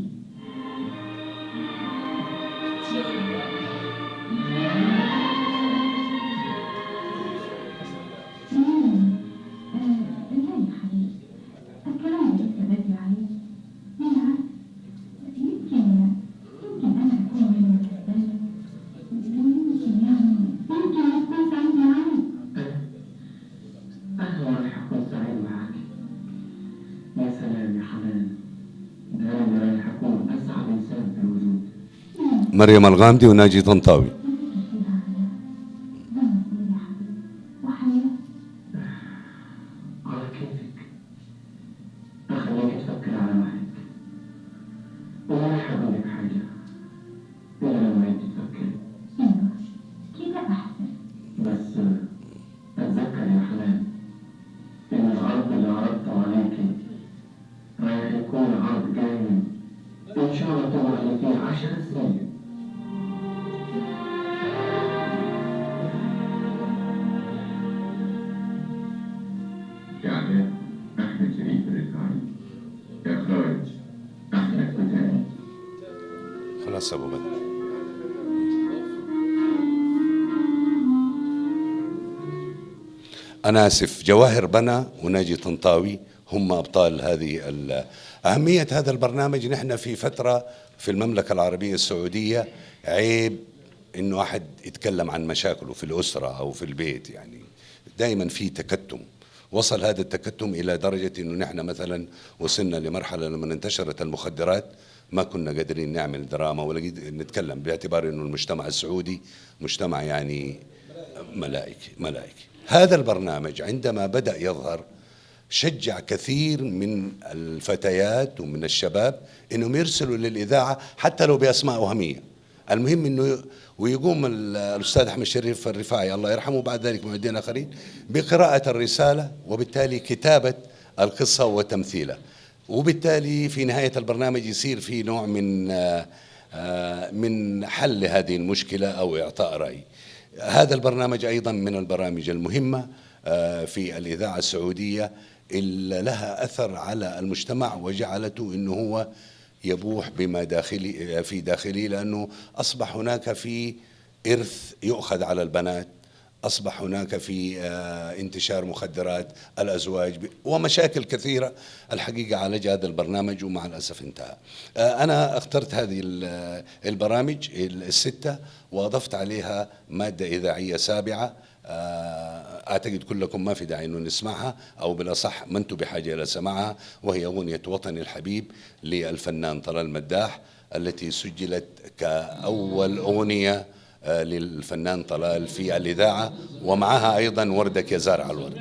[SPEAKER 2] مريم الغامدي وناجي طنطاوي.
[SPEAKER 4] على كيفك، أخليك تفكر على مهلك، وما راح أقول لك حاجة إلا لما أنت تفكري.
[SPEAKER 7] كده أحسن.
[SPEAKER 4] بس أتذكر يا حنان إن العرض اللي عرضته عليكي رايح يكون عرض جاي إن شاء الله تقعدي فيه 10 سنين. إعداد أحمد شريف الرفاعي، إخراج أحمد فتاني.
[SPEAKER 2] خلاص أبو بدر. أنا آسف، جواهر بنا وناجي طنطاوي هم أبطال هذه أهمية هذا البرنامج. نحن في فترة في المملكة العربية السعودية عيب إنه أحد يتكلم عن مشاكله في الأسرة أو في البيت، يعني دائما في تكتم. وصل هذا التكتم إلى درجة إنه نحن مثلا وصلنا لمرحلة لما انتشرت المخدرات ما كنا قادرين نعمل دراما ولا نتكلم، باعتبار إنه المجتمع السعودي مجتمع يعني ملائكي. هذا البرنامج عندما بدأ يظهر شجع كثير من الفتيات ومن الشباب إنهم يرسلوا للإذاعة حتى لو بأسماء وهمية. المهم إنه ويقوم الأستاذ أحمد شريف الرفاعي الله يرحمه وبعد ذلك معدين آخرين بقراءة الرسالة وبالتالي كتابة القصة وتمثيلها، وبالتالي في نهاية البرنامج يصير في نوع من حل هذه المشكلة أو إعطاء رأي. هذا البرنامج أيضا من البرامج المهمة في الإذاعة السعودية اللي لها أثر على المجتمع وجعلته إنه هو يبوح بما في داخله، لأنه أصبح هناك في إرث يؤخذ على البنات، أصبح هناك في انتشار مخدرات، الأزواج ومشاكل كثيرة الحقيقة عالج هذا البرنامج ومع الأسف انتهى. أنا اخترت هذه البرامج الستة وأضفت عليها مادة إذاعية سابعة، أعتقد كلكم ما في داعي أنه نسمعها، أو بالأصح ما أنتم بحاجة إلى سماعها، وهي أغنية وطني الحبيب للفنان طلال مداح التي سجلت كأول أغنية للفنان طلال في الإذاعة، ومعها أيضا وردك يا زارع الورد.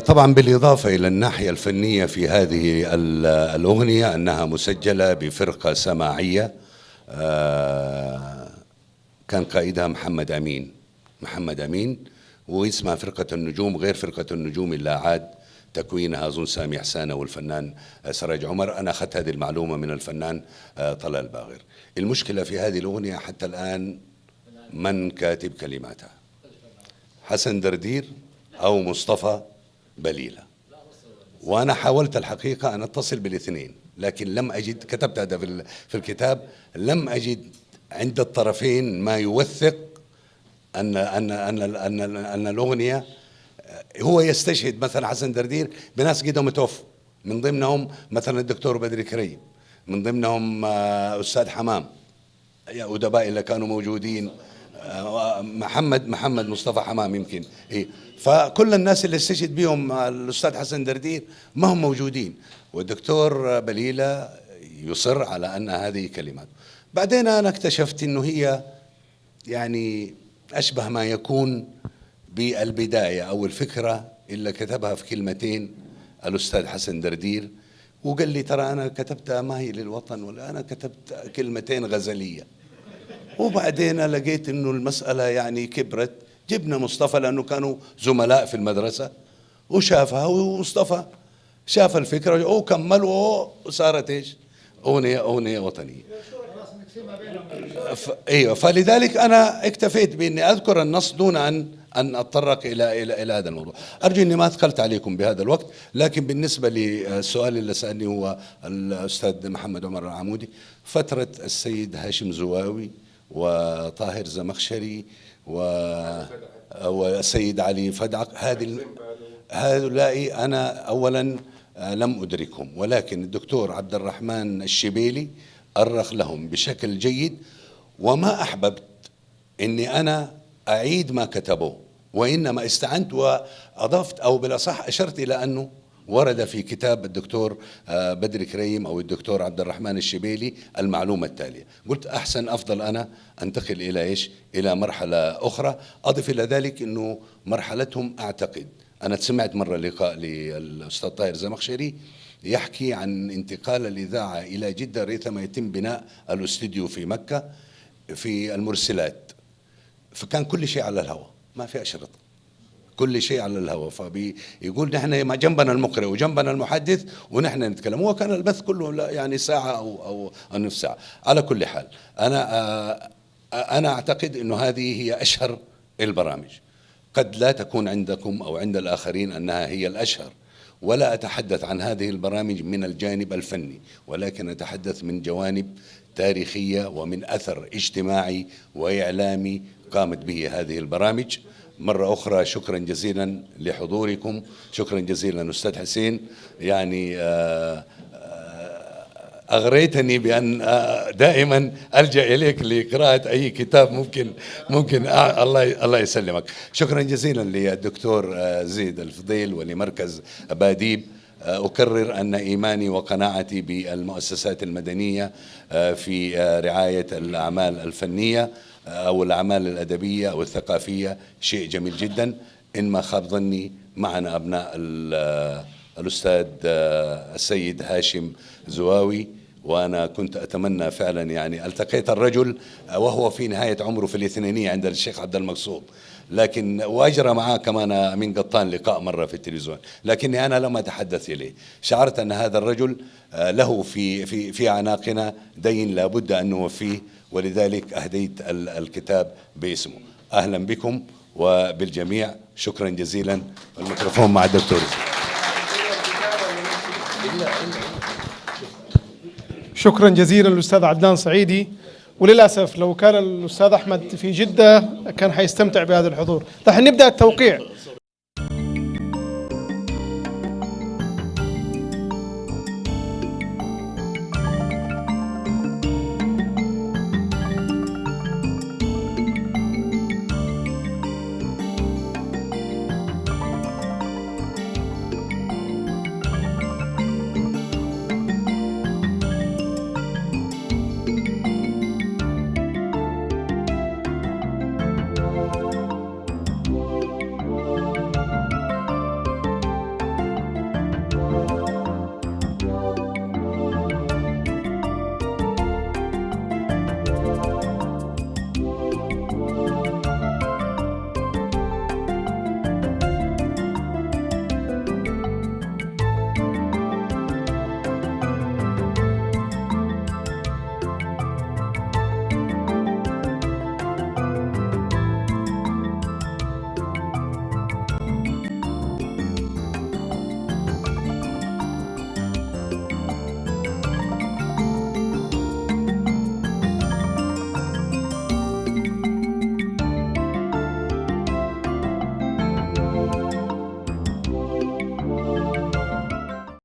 [SPEAKER 2] طبعا بالإضافة إلى الناحية الفنية في هذه الأغنية أنها مسجلة بفرقة سماعية كان قائدها محمد أمين، واسمها فرقة النجوم، غير فرقة النجوم اللي عاد تكوينها أظن سامي حسانة والفنان سراج عمر. أنا أخذت هذه المعلومة من الفنان طلال باغر. المشكلة في هذه الأغنية حتى الآن من كاتب كلماتها، حسن دردير أو مصطفى بليلة. وأنا حاولت الحقيقة أن أتصل بالاثنين، لكن لم أجد، كتبت هذا في الكتاب، لم أجد عند الطرفين ما يوثق أن الأغنية. هو يستشهد مثلا حسن دردير بناس قدهم متوفوا، من ضمنهم مثلا الدكتور بدري كريم، من ضمنهم أستاذ حمام، أدباء اللي كانوا موجودين، محمد مصطفى حمام يمكن. فكل الناس اللي استشهد بهم الأستاذ حسن دردير ما هم موجودين، والدكتور بليلة يصر على أن هذه كلمات. بعدين أنا اكتشفت أنه هي يعني أشبه ما يكون بالبداية أو الفكرة اللي كتبها في كلمتين الأستاذ حسن دردير، وقال لي ترى أنا كتبتها ما هي للوطن، ولا أنا كتبت كلمتين غزلية. وبعدين لقيت أنه المسألة يعني كبرت، جبنا مصطفى لأنه كانوا زملاء في المدرسة، وشافها، ومصطفى شاف الفكرة وكمل، وصارت إيش؟ أغنية وطنية. ايوه، فلذلك انا اكتفيت باني اذكر النص دون ان اتطرق الى هذا الموضوع. ارجو اني ما اثقلت عليكم بهذا الوقت. لكن بالنسبه للسؤال اللي سالني هو الاستاذ محمد عمر العمودي، فتره السيد هاشم زواوي وطاهر زمخشري والسيد علي فدعق، هؤلاء انا اولا لم ادركهم، ولكن الدكتور عبد الرحمن الشبيلي أرخ لهم بشكل جيد، وما أحببت أني أنا أعيد ما كتبوه، وإنما استعنت وأضفت، أو بالأصح أشرت إلى أنه ورد في كتاب الدكتور بدري كريم أو الدكتور عبد الرحمن الشبيلي المعلومة التالية. قلت أحسن أفضل أنا أنتقل إلى إيش؟ إلى مرحلة أخرى. أضف إلى ذلك أنه مرحلتهم أعتقد، أنا سمعت مرة لقاء للأستاذ طاهر زمخشري يحكي عن انتقال الإذاعة إلى جدة ريثما يتم بناء الاستوديو في مكة في المرسلات، فكان كل شيء على الهواء، ما في أشرطة، كل شيء على الهواء. فبيقول نحن جنبنا المقرئ وجنبنا المحدث ونحن نتكلم. هو كان البث كله يعني ساعة أو نصف ساعة. على كل حال أنا أعتقد أنه هذه هي أشهر البرامج. قد لا تكون عندكم أو عند الآخرين أنها هي الأشهر، ولا أتحدث عن هذه البرامج من الجانب الفني، ولكن أتحدث من جوانب تاريخية ومن أثر اجتماعي وإعلامي قامت به هذه البرامج. مرة أخرى شكرا جزيلا لحضوركم، شكرا جزيلا أستاذ حسين، يعني أغريتني بأن دائما ألجأ إليك لقراءة أي كتاب ممكن الله يسلمك. شكرا جزيلا للدكتور زيد الفضيل ولمركز أباديب. أكرر أن إيماني وقناعتي بالمؤسسات المدنية في رعاية الأعمال الفنية أو الأعمال الأدبية أو الثقافية شيء جميل جدا. إن ما خاب ظني معنا أبناء الأستاذ السيد هاشم زواوي، وأنا كنت أتمنى فعلا، يعني التقيت الرجل وهو في نهاية عمره في الاثنينية عند الشيخ عبد المقصود، لكن وأجرى معاه كمان أمين قطان لقاء مرة في التلفزيون، لكني أنا لم أتحدث إليه. شعرت أن هذا الرجل له في أعناقنا دين لابد أن نوفيه، ولذلك أهديت الكتاب باسمه. أهلا بكم وبالجميع، شكرا جزيلا. الميكروفون مع الدكتور.
[SPEAKER 1] شكرا جزيلا للأستاذ عدنان صعيدي، وللأسف لو كان الأستاذ أحمد في جدة كان حيستمتع بهذا الحضور. نحن نبدأ التوقيع.